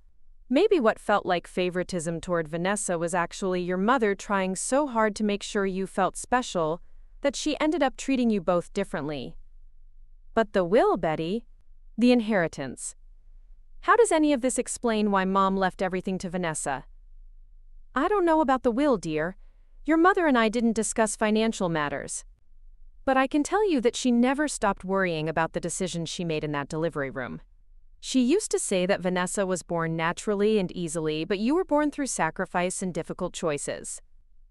Maybe what felt like favoritism toward Vanessa was actually your mother trying so hard to make sure you felt special that she ended up treating you both differently. "But the will, Betty? The inheritance. How does any of this explain why Mom left everything to Vanessa?" "I don't know about the will, dear. Your mother and I didn't discuss financial matters. But I can tell you that she never stopped worrying about the decisions she made in that delivery room. She used to say that Vanessa was born naturally and easily, but you were born through sacrifice and difficult choices.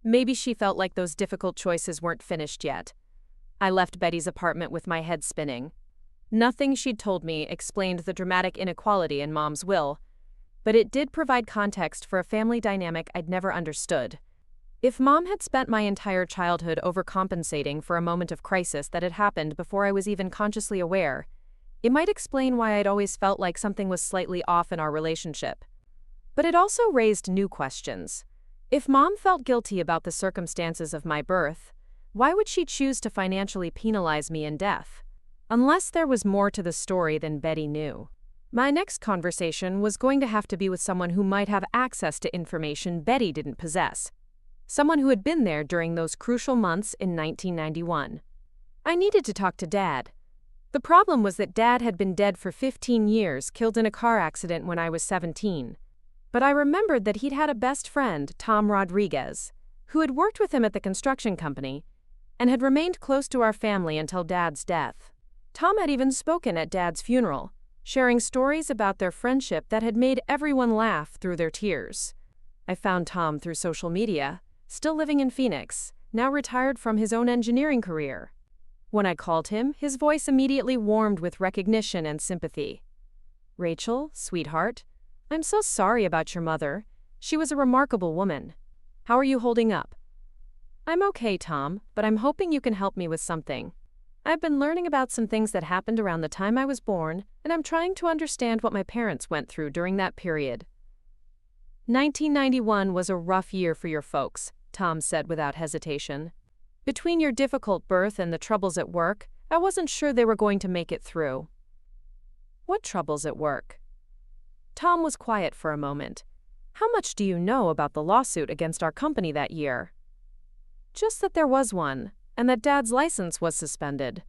Maybe she felt like those difficult choices weren't finished yet." I left Betty's apartment with my head spinning. Nothing she'd told me explained the dramatic inequality in Mom's will, but it did provide context for a family dynamic I'd never understood. If Mom had spent my entire childhood overcompensating for a moment of crisis that had happened before I was even consciously aware, it might explain why I'd always felt like something was slightly off in our relationship. But it also raised new questions. If Mom felt guilty about the circumstances of my birth, why would she choose to financially penalize me in death? Unless there was more to the story than Betty knew. My next conversation was going to have to be with someone who might have access to information Betty didn't possess. Someone who had been there during those crucial months in 1991. I needed to talk to Dad. The problem was that Dad had been dead for 15 years, killed in a car accident when I was 17. But I remembered that he'd had a best friend, Tom Rodriguez, who had worked with him at the construction company and had remained close to our family until Dad's death. Tom had even spoken at Dad's funeral, sharing stories about their friendship that had made everyone laugh through their tears. I found Tom through social media, still living in Phoenix, now retired from his own engineering career. When I called him, his voice immediately warmed with recognition and sympathy. "Rachel, sweetheart, I'm so sorry about your mother. She was a remarkable woman. How are you holding up?" "I'm okay, Tom, but I'm hoping you can help me with something. I've been learning about some things that happened around the time I was born, and I'm trying to understand what my parents went through during that period." 1991 was a rough year for your folks, Tom said without hesitation. "Between your difficult birth and the troubles at work, I wasn't sure they were going to make it through." "What troubles at work?" Tom was quiet for a moment. "How much do you know about the lawsuit against our company that year?" "Just that there was one, and that Dad's license was suspended."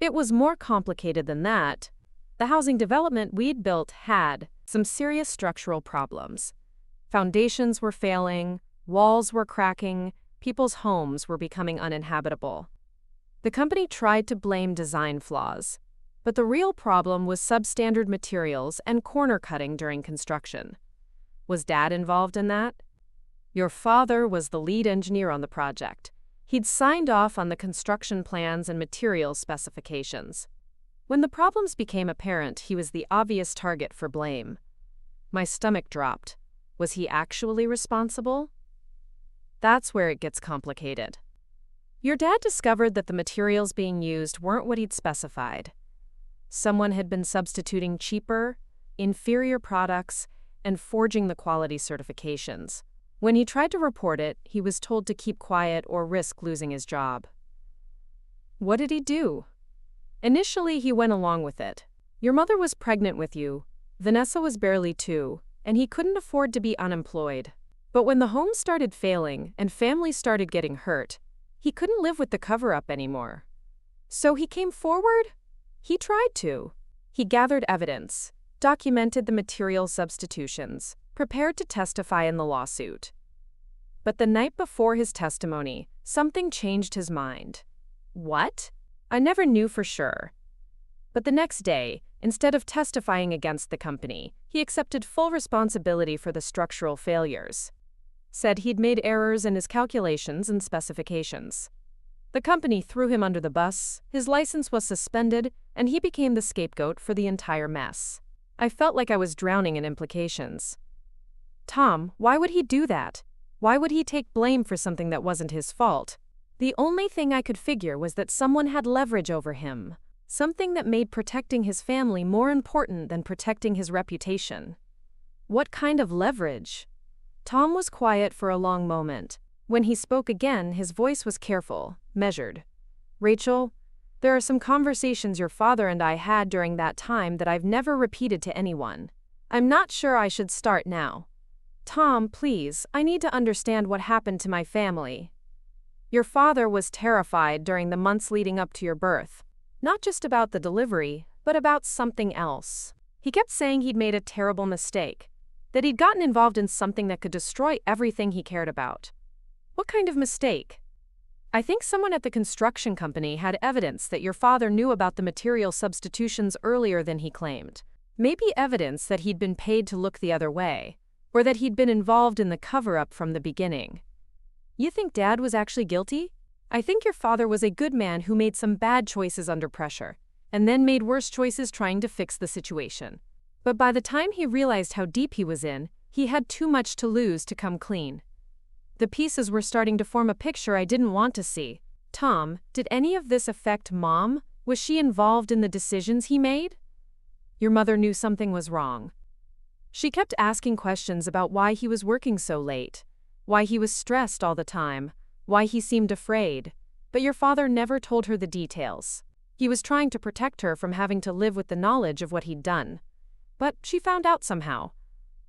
"It was more complicated than that. The housing development we'd built had some serious structural problems. Foundations were failing, walls were cracking, people's homes were becoming uninhabitable. The company tried to blame design flaws, but the real problem was substandard materials and corner cutting during construction. Was Dad involved in that?" "Your father was the lead engineer on the project. He'd signed off on the construction plans and materials specifications. When the problems became apparent, he was the obvious target for blame." My stomach dropped. Was he actually responsible? "That's where it gets complicated. Your dad discovered that the materials being used weren't what he'd specified. Someone had been substituting cheaper, inferior products and forging the quality certifications. When he tried to report it, he was told to keep quiet or risk losing his job." "What did he do?" "Initially, he went along with it. Your mother was pregnant with you, Vanessa was barely 2, and he couldn't afford to be unemployed. But when the home started failing and families started getting hurt, he couldn't live with the cover-up anymore. So he came forward? He tried to. He gathered evidence, documented the material substitutions, prepared to testify in the lawsuit. But the night before his testimony, something changed his mind." "What?" "I never knew for sure. But the next day, instead of testifying against the company, he accepted full responsibility for the structural failures. Said he'd made errors in his calculations and specifications. The company threw him under the bus, his license was suspended, and he became the scapegoat for the entire mess. I felt like I was drowning in implications." "Tom, why would he do that? Why would he take blame for something that wasn't his fault?" "The only thing I could figure was that someone had leverage over him, something that made protecting his family more important than protecting his reputation." "What kind of leverage?" Tom was quiet for a long moment. When he spoke again, his voice was careful, measured. "Rachel, there are some conversations your father and I had during that time that I've never repeated to anyone. I'm not sure I should start now. Tom, please, I need to understand what happened to my family. Your father was terrified during the months leading up to your birth. Not just about the delivery, but about something else. He kept saying he'd made a terrible mistake, that he'd gotten involved in something that could destroy everything he cared about." "What kind of mistake?" "I think someone at the construction company had evidence that your father knew about the material substitutions earlier than he claimed. Maybe evidence that he'd been paid to look the other way, or that he'd been involved in the cover-up from the beginning." "You think Dad was actually guilty?" "I think your father was a good man who made some bad choices under pressure, and then made worse choices trying to fix the situation. But by the time he realized how deep he was in, he had too much to lose to come clean. The pieces were starting to form a picture I didn't want to see." "Tom, did any of this affect Mom? Was she involved in the decisions he made?" "Your mother knew something was wrong. She kept asking questions about why he was working so late. why he was stressed all the time, why he seemed afraid. But your father never told her the details. He was trying to protect her from having to live with the knowledge of what he'd done. But she found out somehow.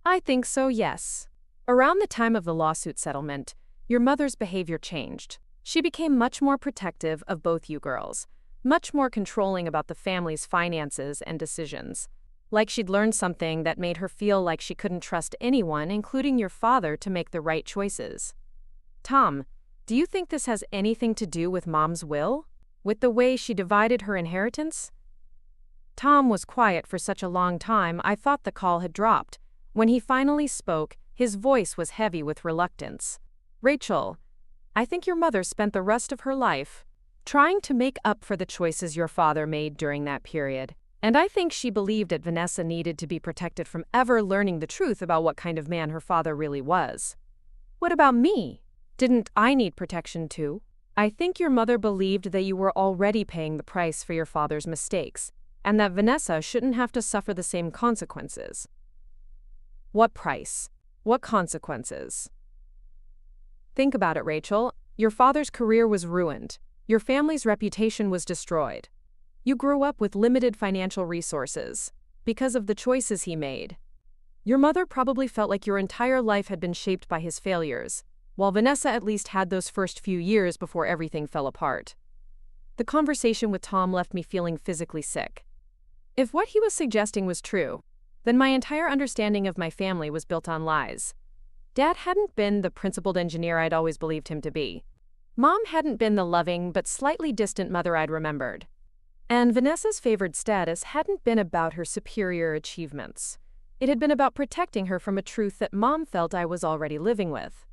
I think so, yes. Around the time of the lawsuit settlement, your mother's behavior changed. She became much more protective of both you girls, much more controlling about the family's finances and decisions. Like she'd learned something that made her feel like she couldn't trust anyone, including your father, to make the right choices. Tom, do you think this has anything to do with Mom's will? With the way she divided her inheritance? Tom was quiet for such a long time I thought the call had dropped. When he finally spoke, his voice was heavy with reluctance. Rachel, I think your mother spent the rest of her life trying to make up for the choices your father made during that period. And I think she believed that Vanessa needed to be protected from ever learning the truth about what kind of man her father really was. What about me? Didn't I need protection too? I think your mother believed that you were already paying the price for your father's mistakes, and that Vanessa shouldn't have to suffer the same consequences. What price? What consequences? Think about it, Rachel. Your father's career was ruined. Your family's reputation was destroyed. You grew up with limited financial resources because of the choices he made. Your mother probably felt like your entire life had been shaped by his failures, while Vanessa at least had those first few years before everything fell apart. The conversation with Tom left me feeling physically sick. If what he was suggesting was true, then my entire understanding of my family was built on lies. Dad hadn't been the principled engineer I'd always believed him to be. Mom hadn't been the loving but slightly distant mother I'd remembered. And Vanessa's favored status hadn't been about her superior achievements. It had been about protecting her from a truth that Mom felt I was already living with.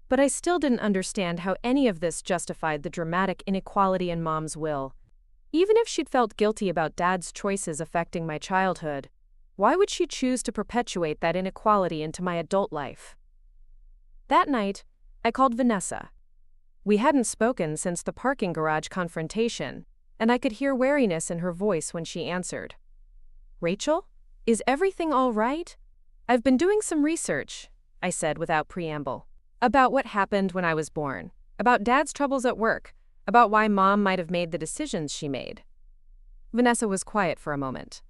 But I still didn't understand how any of this justified the dramatic inequality in Mom's will. Even if she'd felt guilty about Dad's choices affecting my childhood, why would she choose to perpetuate that inequality into my adult life? That night, I called Vanessa. We hadn't spoken since the parking garage confrontation, and I could hear wariness in her voice when she answered. Rachel, is everything all right? I've been doing some research, I said without preamble, about what happened when I was born, about Dad's troubles at work, about why Mom might have made the decisions she made. Vanessa was quiet for a moment.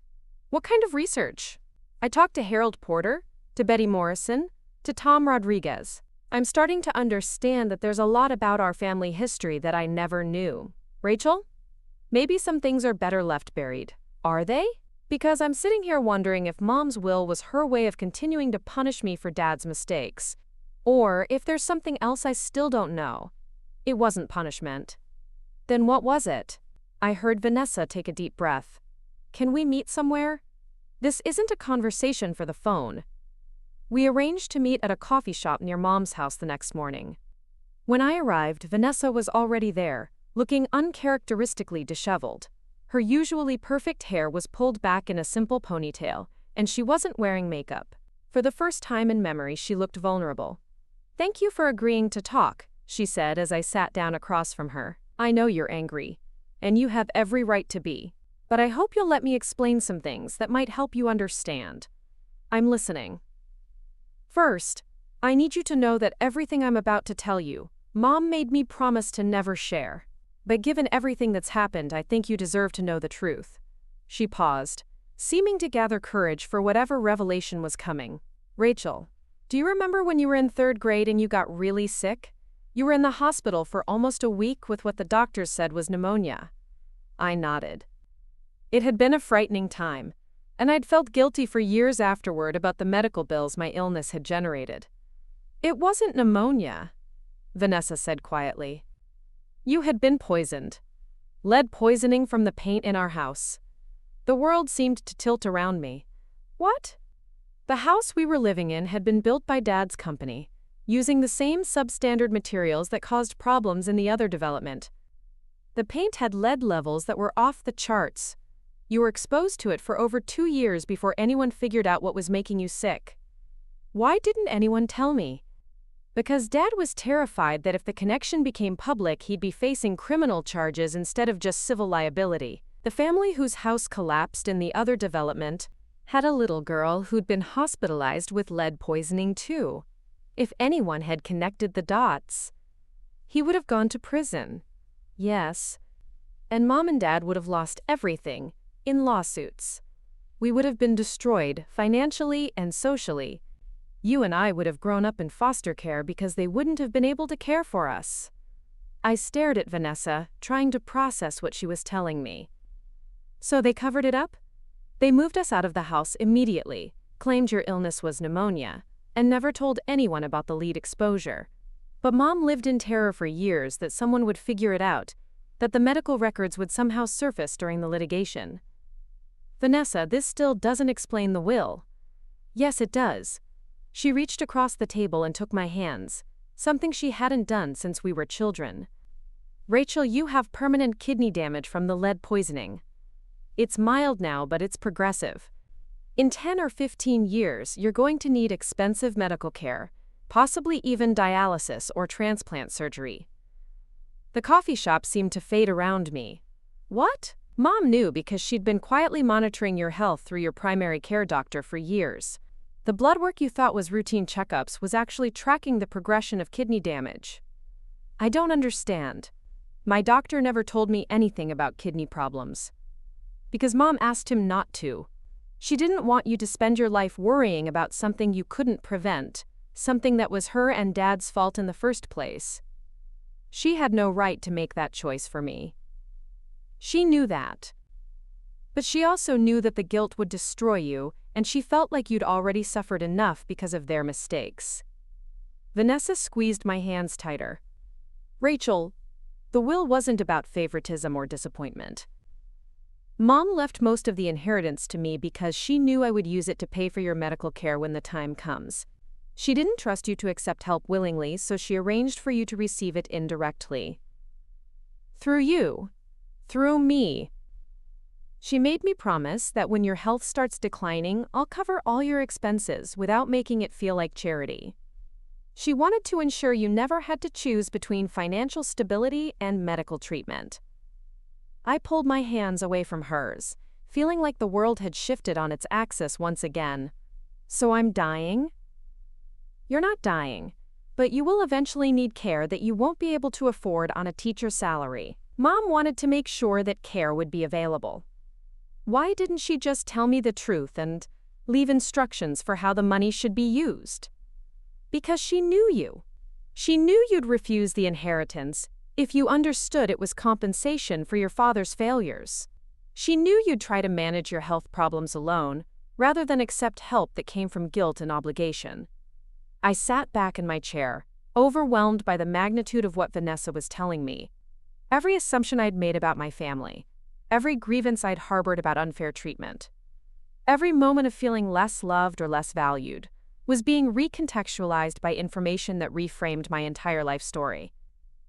What kind of research? I talked to Harold Porter, to Betty Morrison, to Tom Rodriguez. I'm starting to understand that there's a lot about our family history that I never knew. Rachel? Maybe some things are better left buried. Are they? Because I'm sitting here wondering if Mom's will was her way of continuing to punish me for Dad's mistakes. Or if there's something else I still don't know. It wasn't punishment. Then what was it? I heard Vanessa take a deep breath. Can we meet somewhere? This isn't a conversation for the phone. We arranged to meet at a coffee shop near Mom's house the next morning. When I arrived, Vanessa was already there, looking uncharacteristically disheveled. Her usually perfect hair was pulled back in a simple ponytail, and she wasn't wearing makeup. For the first time in memory, she looked vulnerable. Thank you for agreeing to talk, she said as I sat down across from her. I know you're angry, and you have every right to be, but I hope you'll let me explain some things that might help you understand. I'm listening. First, I need you to know that everything I'm about to tell you, Mom made me promise to never share. But given everything that's happened, I think you deserve to know the truth. She paused, seeming to gather courage for whatever revelation was coming. Rachel, do you remember when you were in 3rd grade and you got really sick? You were in the hospital for almost a week with what the doctors said was pneumonia. I nodded. It had been a frightening time, and I'd felt guilty for years afterward about the medical bills my illness had generated. It wasn't pneumonia, Vanessa said quietly. You had been poisoned. Lead poisoning from the paint in our house. The world seemed to tilt around me. What? The house we were living in had been built by Dad's company, using the same substandard materials that caused problems in the other development. The paint had lead levels that were off the charts. You were exposed to it for over 2 years before anyone figured out what was making you sick. Why didn't anyone tell me? Because Dad was terrified that if the connection became public, he'd be facing criminal charges instead of just civil liability. The family whose house collapsed in the other development had a little girl who'd been hospitalized with lead poisoning too. If anyone had connected the dots, he would have gone to prison. Yes. And Mom and Dad would have lost everything in lawsuits. We would have been destroyed financially and socially. You and I would have grown up in foster care because they wouldn't have been able to care for us. I stared at Vanessa, trying to process what she was telling me. So they covered it up? They moved us out of the house immediately, claimed your illness was pneumonia, and never told anyone about the lead exposure. But Mom lived in terror for years that someone would figure it out, that the medical records would somehow surface during the litigation. Vanessa, this still doesn't explain the will. Yes, it does. She reached across the table and took my hands, something she hadn't done since we were children. Rachel, you have permanent kidney damage from the lead poisoning. It's mild now, but it's progressive. In 10 or 15 years, you're going to need expensive medical care, possibly even dialysis or transplant surgery. The coffee shop seemed to fade around me. What? Mom knew because she'd been quietly monitoring your health through your primary care doctor for years. The blood work you thought was routine checkups was actually tracking the progression of kidney damage. I don't understand. My doctor never told me anything about kidney problems. Because Mom asked him not to. She didn't want you to spend your life worrying about something you couldn't prevent, something that was her and Dad's fault in the first place. She had no right to make that choice for me. She knew that. But she also knew that the guilt would destroy you, and she felt like you'd already suffered enough because of their mistakes. Vanessa squeezed my hands tighter. Rachel, the will wasn't about favoritism or disappointment. Mom left most of the inheritance to me because she knew I would use it to pay for your medical care when the time comes. She didn't trust you to accept help willingly, so she arranged for you to receive it indirectly. Through you. Through me. She made me promise that when your health starts declining, I'll cover all your expenses without making it feel like charity. She wanted to ensure you never had to choose between financial stability and medical treatment. I pulled my hands away from hers, feeling like the world had shifted on its axis once again. So I'm dying? You're not dying, but you will eventually need care that you won't be able to afford on a teacher's salary. Mom wanted to make sure that care would be available. Why didn't she just tell me the truth and leave instructions for how the money should be used? Because she knew you. She knew you'd refuse the inheritance if you understood it was compensation for your father's failures. She knew you'd try to manage your health problems alone, rather than accept help that came from guilt and obligation. I sat back in my chair, overwhelmed by the magnitude of what Vanessa was telling me. Every assumption I'd made about my family, every grievance I'd harbored about unfair treatment, every moment of feeling less loved or less valued, was being recontextualized by information that reframed my entire life story.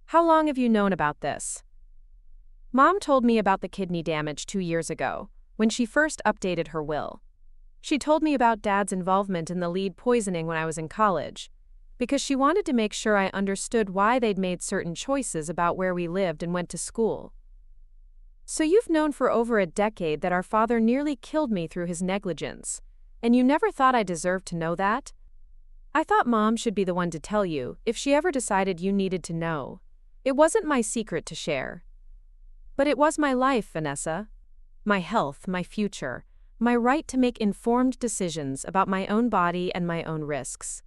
How long have you known about this? Mom told me about the kidney damage 2 years ago, when she first updated her will. She told me about Dad's involvement in the lead poisoning when I was in college, because she wanted to make sure I understood why they'd made certain choices about where we lived and went to school. So you've known for over a decade that our father nearly killed me through his negligence, and you never thought I deserved to know that? I thought Mom should be the one to tell you if she ever decided you needed to know. It wasn't my secret to share. But it was my life, Vanessa. My health, my future, my right to make informed decisions about my own body and my own risks.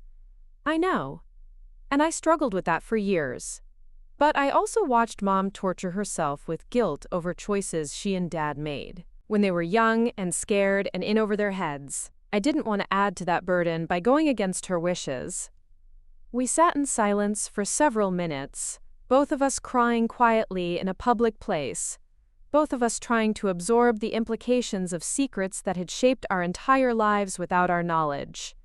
I know. And I struggled with that for years. But I also watched Mom torture herself with guilt over choices she and Dad made. When they were young and scared and in over their heads, I didn't want to add to that burden by going against her wishes. We sat in silence for several minutes, both of us crying quietly in a public place, both of us trying to absorb the implications of secrets that had shaped our entire lives without our knowledge.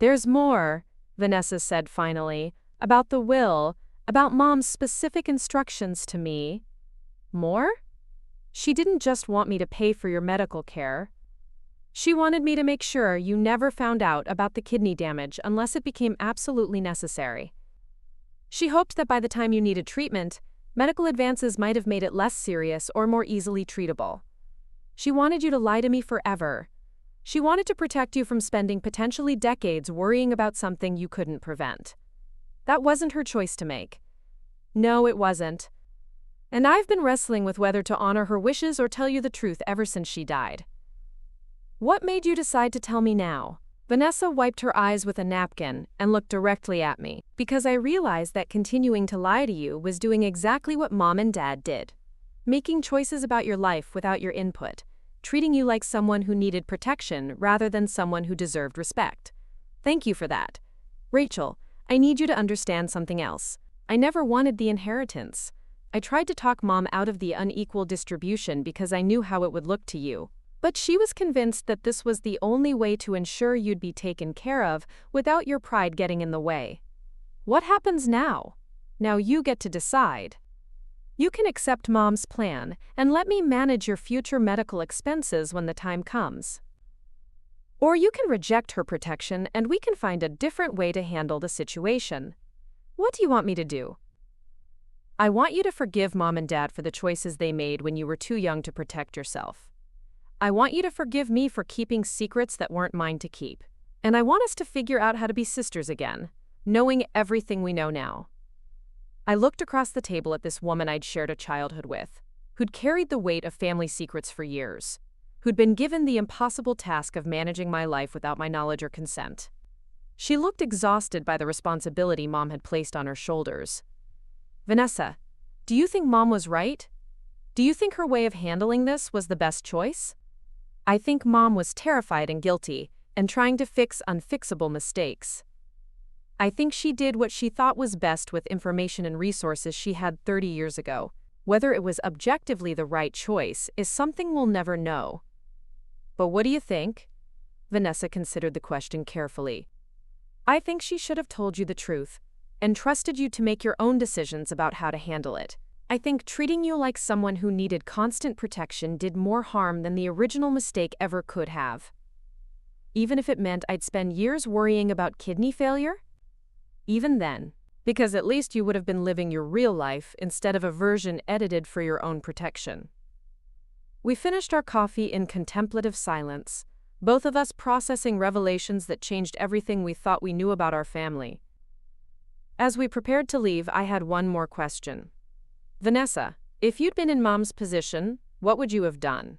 There's more, Vanessa said finally, about the will, about Mom's specific instructions to me. More? She didn't just want me to pay for your medical care. She wanted me to make sure you never found out about the kidney damage unless it became absolutely necessary. She hoped that by the time you needed treatment, medical advances might have made it less serious or more easily treatable. She wanted you to lie to me forever, She wanted to protect you from spending potentially decades worrying about something you couldn't prevent. That wasn't her choice to make. No, it wasn't. And I've been wrestling with whether to honor her wishes or tell you the truth ever since she died. What made you decide to tell me now? Vanessa wiped her eyes with a napkin and looked directly at me, because I realized that continuing to lie to you was doing exactly what Mom and Dad did. Making choices about your life without your input, treating you like someone who needed protection rather than someone who deserved respect. Thank you for that. Rachel, I need you to understand something else. I never wanted the inheritance. I tried to talk Mom out of the unequal distribution because I knew how it would look to you. But she was convinced that this was the only way to ensure you'd be taken care of without your pride getting in the way. What happens now? Now you get to decide. You can accept Mom's plan and let me manage your future medical expenses when the time comes. Or you can reject her protection and we can find a different way to handle the situation. What do you want me to do? I want you to forgive Mom and Dad for the choices they made when you were too young to protect yourself. I want you to forgive me for keeping secrets that weren't mine to keep. And I want us to figure out how to be sisters again, knowing everything we know now. I looked across the table at this woman I'd shared a childhood with, who'd carried the weight of family secrets for years, who'd been given the impossible task of managing my life without my knowledge or consent. She looked exhausted by the responsibility Mom had placed on her shoulders. Vanessa, do you think Mom was right? Do you think her way of handling this was the best choice? I think Mom was terrified and guilty, and trying to fix unfixable mistakes. I think she did what she thought was best with information and resources she had 30 years ago. Whether it was objectively the right choice is something we'll never know. But what do you think? Vanessa considered the question carefully. I think she should have told you the truth, and trusted you to make your own decisions about how to handle it. I think treating you like someone who needed constant protection did more harm than the original mistake ever could have. Even if it meant I'd spend years worrying about kidney failure? Even then, because at least you would have been living your real life instead of a version edited for your own protection. We finished our coffee in contemplative silence, both of us processing revelations that changed everything we thought we knew about our family. As we prepared to leave, I had one more question. Vanessa, if you'd been in Mom's position, what would you have done?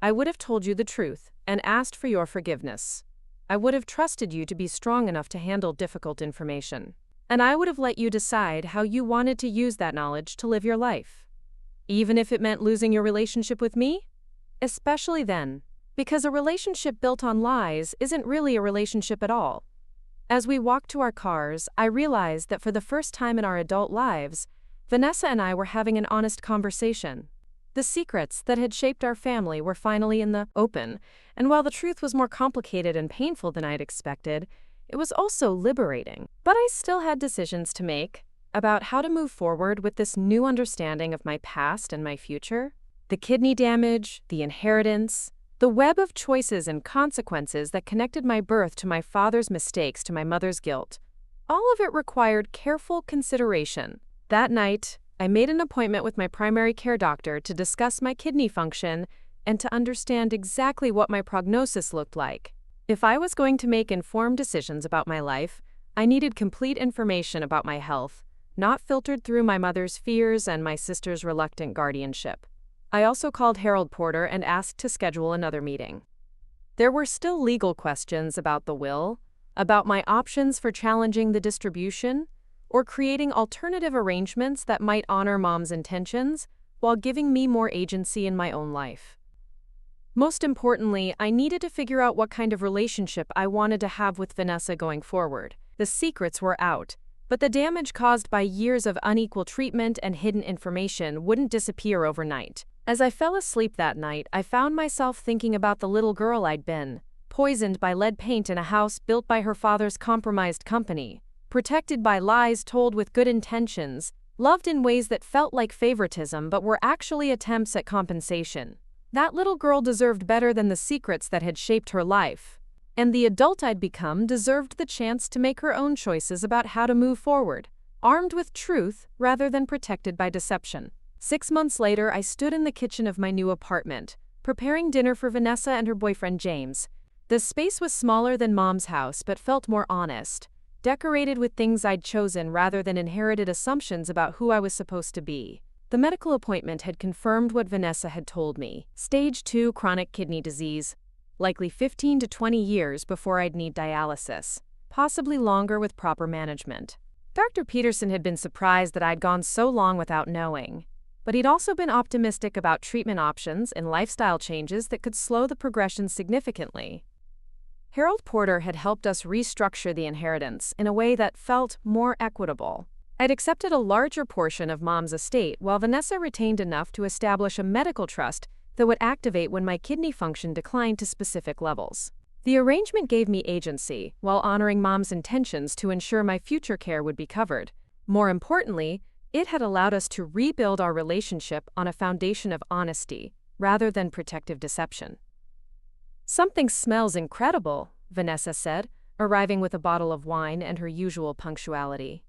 I would have told you the truth and asked for your forgiveness. I would have trusted you to be strong enough to handle difficult information. And I would have let you decide how you wanted to use that knowledge to live your life. Even if it meant losing your relationship with me? Especially then, because a relationship built on lies isn't really a relationship at all. As we walked to our cars, I realized that for the first time in our adult lives, Vanessa and I were having an honest conversation. The secrets that had shaped our family were finally in the open, and while the truth was more complicated and painful than I'd expected, it was also liberating. But I still had decisions to make about how to move forward with this new understanding of my past and my future. The kidney damage, the inheritance, the web of choices and consequences that connected my birth to my father's mistakes to my mother's guilt. All of it required careful consideration. That night, I made an appointment with my primary care doctor to discuss my kidney function and to understand exactly what my prognosis looked like. If I was going to make informed decisions about my life, I needed complete information about my health, not filtered through my mother's fears and my sister's reluctant guardianship. I also called Harold Porter and asked to schedule another meeting. There were still legal questions about the will, about my options for challenging the distribution, or creating alternative arrangements that might honor Mom's intentions while giving me more agency in my own life. Most importantly, I needed to figure out what kind of relationship I wanted to have with Vanessa going forward. The secrets were out, but the damage caused by years of unequal treatment and hidden information wouldn't disappear overnight. As I fell asleep that night, I found myself thinking about the little girl I'd been, poisoned by lead paint in a house built by her father's compromised company, protected by lies told with good intentions, loved in ways that felt like favoritism but were actually attempts at compensation. That little girl deserved better than the secrets that had shaped her life. And the adult I'd become deserved the chance to make her own choices about how to move forward, armed with truth rather than protected by deception. 6 months later, I stood in the kitchen of my new apartment, preparing dinner for Vanessa and her boyfriend James. The space was smaller than Mom's house but felt more honest, decorated with things I'd chosen rather than inherited assumptions about who I was supposed to be. The medical appointment had confirmed what Vanessa had told me: stage 2 chronic kidney disease, likely 15 to 20 years before I'd need dialysis, possibly longer with proper management. Dr. Peterson had been surprised that I'd gone so long without knowing, but he'd also been optimistic about treatment options and lifestyle changes that could slow the progression significantly. Harold Porter had helped us restructure the inheritance in a way that felt more equitable. I'd accepted a larger portion of Mom's estate while Vanessa retained enough to establish a medical trust that would activate when my kidney function declined to specific levels. The arrangement gave me agency while honoring Mom's intentions to ensure my future care would be covered. More importantly, it had allowed us to rebuild our relationship on a foundation of honesty rather than protective deception. "Something smells incredible," Vanessa said, arriving with a bottle of wine and her usual punctuality.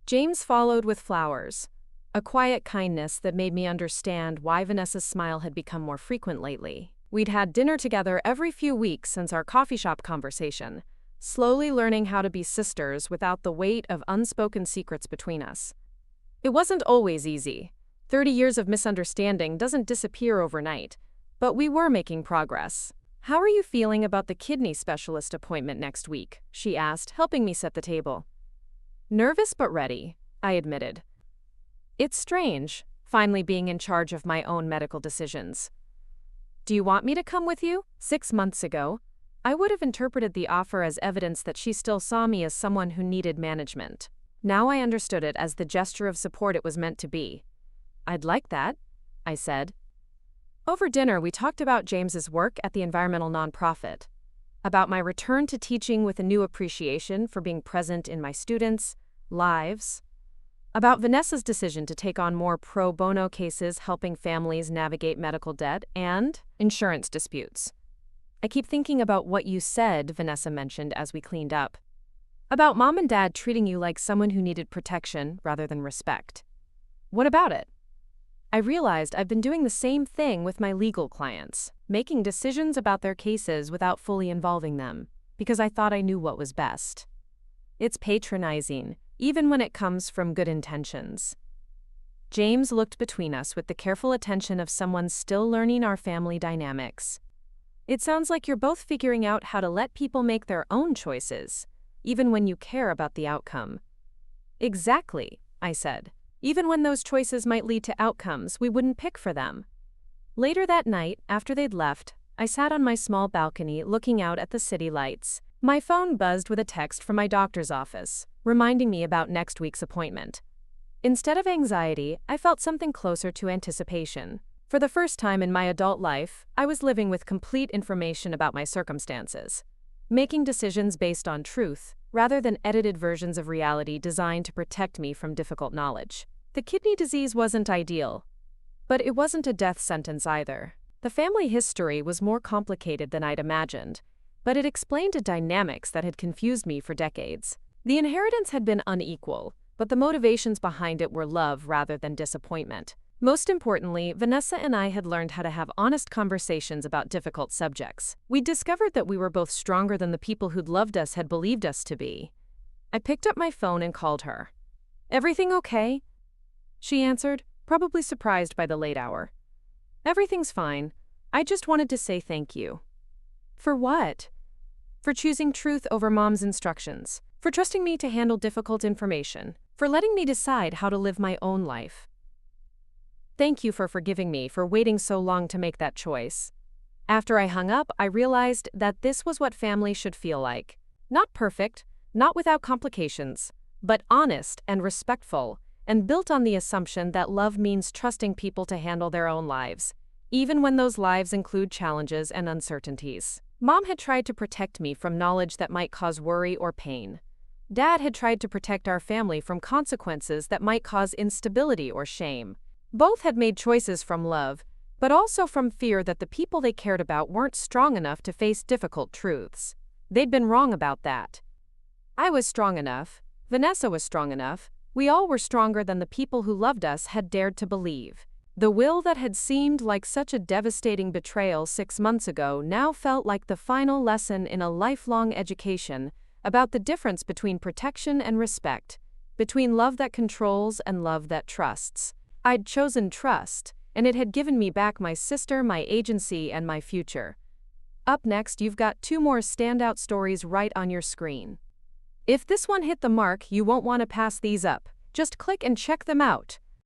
James followed with flowers, a quiet kindness that made me understand why Vanessa's smile had become more frequent lately. We'd had dinner together every few weeks since our coffee shop conversation, slowly learning how to be sisters without the weight of unspoken secrets between us. It wasn't always easy. 30 years of misunderstanding doesn't disappear overnight, but we were making progress. "How are you feeling about the kidney specialist appointment next week?" she asked, helping me set the table. "Nervous but ready," I admitted. "It's strange, finally being in charge of my own medical decisions. Do you want me to come with you?" 6 months ago, I would have interpreted the offer as evidence that she still saw me as someone who needed management. Now I understood it as the gesture of support it was meant to be. "I'd like that," I said. Over dinner, we talked about James's work at the environmental nonprofit, about my return to teaching with a new appreciation for being present in my students' lives, about Vanessa's decision to take on more pro bono cases helping families navigate medical debt and insurance disputes. "I keep thinking about what you said," Vanessa mentioned as we cleaned up, "about Mom and Dad treating you like someone who needed protection rather than respect. What about it?" I realized I've been doing the same thing with my legal clients, making decisions about their cases without fully involving them, because I thought I knew what was best. It's patronizing, even when it comes from good intentions. James looked between us with the careful attention of someone still learning our family dynamics. "It sounds like you're both figuring out how to let people make their own choices, even when you care about the outcome." "Exactly," I said. "Even when those choices might lead to outcomes we wouldn't pick for them." Later that night, after they'd left, I sat on my small balcony looking out at the city lights. My phone buzzed with a text from my doctor's office, reminding me about next week's appointment. Instead of anxiety, I felt something closer to anticipation. For the first time in my adult life, I was living with complete information about my circumstances, making decisions based on truth, rather than edited versions of reality designed to protect me from difficult knowledge. The kidney disease wasn't ideal, but it wasn't a death sentence either. The family history was more complicated than I'd imagined, but it explained the dynamics that had confused me for decades. The inheritance had been unequal, but the motivations behind it were love rather than disappointment. Most importantly, Vanessa and I had learned how to have honest conversations about difficult subjects. We'd discovered that we were both stronger than the people who'd loved us had believed us to be. I picked up my phone and called her. "Everything okay?" she answered, probably surprised by the late hour. "Everything's fine. I just wanted to say thank you." "For what?" "For choosing truth over Mom's instructions, for trusting me to handle difficult information, for letting me decide how to live my own life. Thank you for forgiving me for waiting so long to make that choice." After I hung up, I realized that this was what family should feel like. Not perfect, not without complications, but honest and respectful, and built on the assumption that love means trusting people to handle their own lives, even when those lives include challenges and uncertainties. Mom had tried to protect me from knowledge that might cause worry or pain. Dad had tried to protect our family from consequences that might cause instability or shame. Both had made choices from love, but also from fear that the people they cared about weren't strong enough to face difficult truths. They'd been wrong about that. I was strong enough. Vanessa was strong enough. We all were stronger than the people who loved us had dared to believe. The will that had seemed like such a devastating betrayal 6 months ago now felt like the final lesson in a lifelong education about the difference between protection and respect, between love that controls and love that trusts. I'd chosen trust, and it had given me back my sister, my agency, and my future. Up next, you've got 2 more standout stories right on your screen. If this one hit the mark, you won't want to pass these up. Just click and check them out.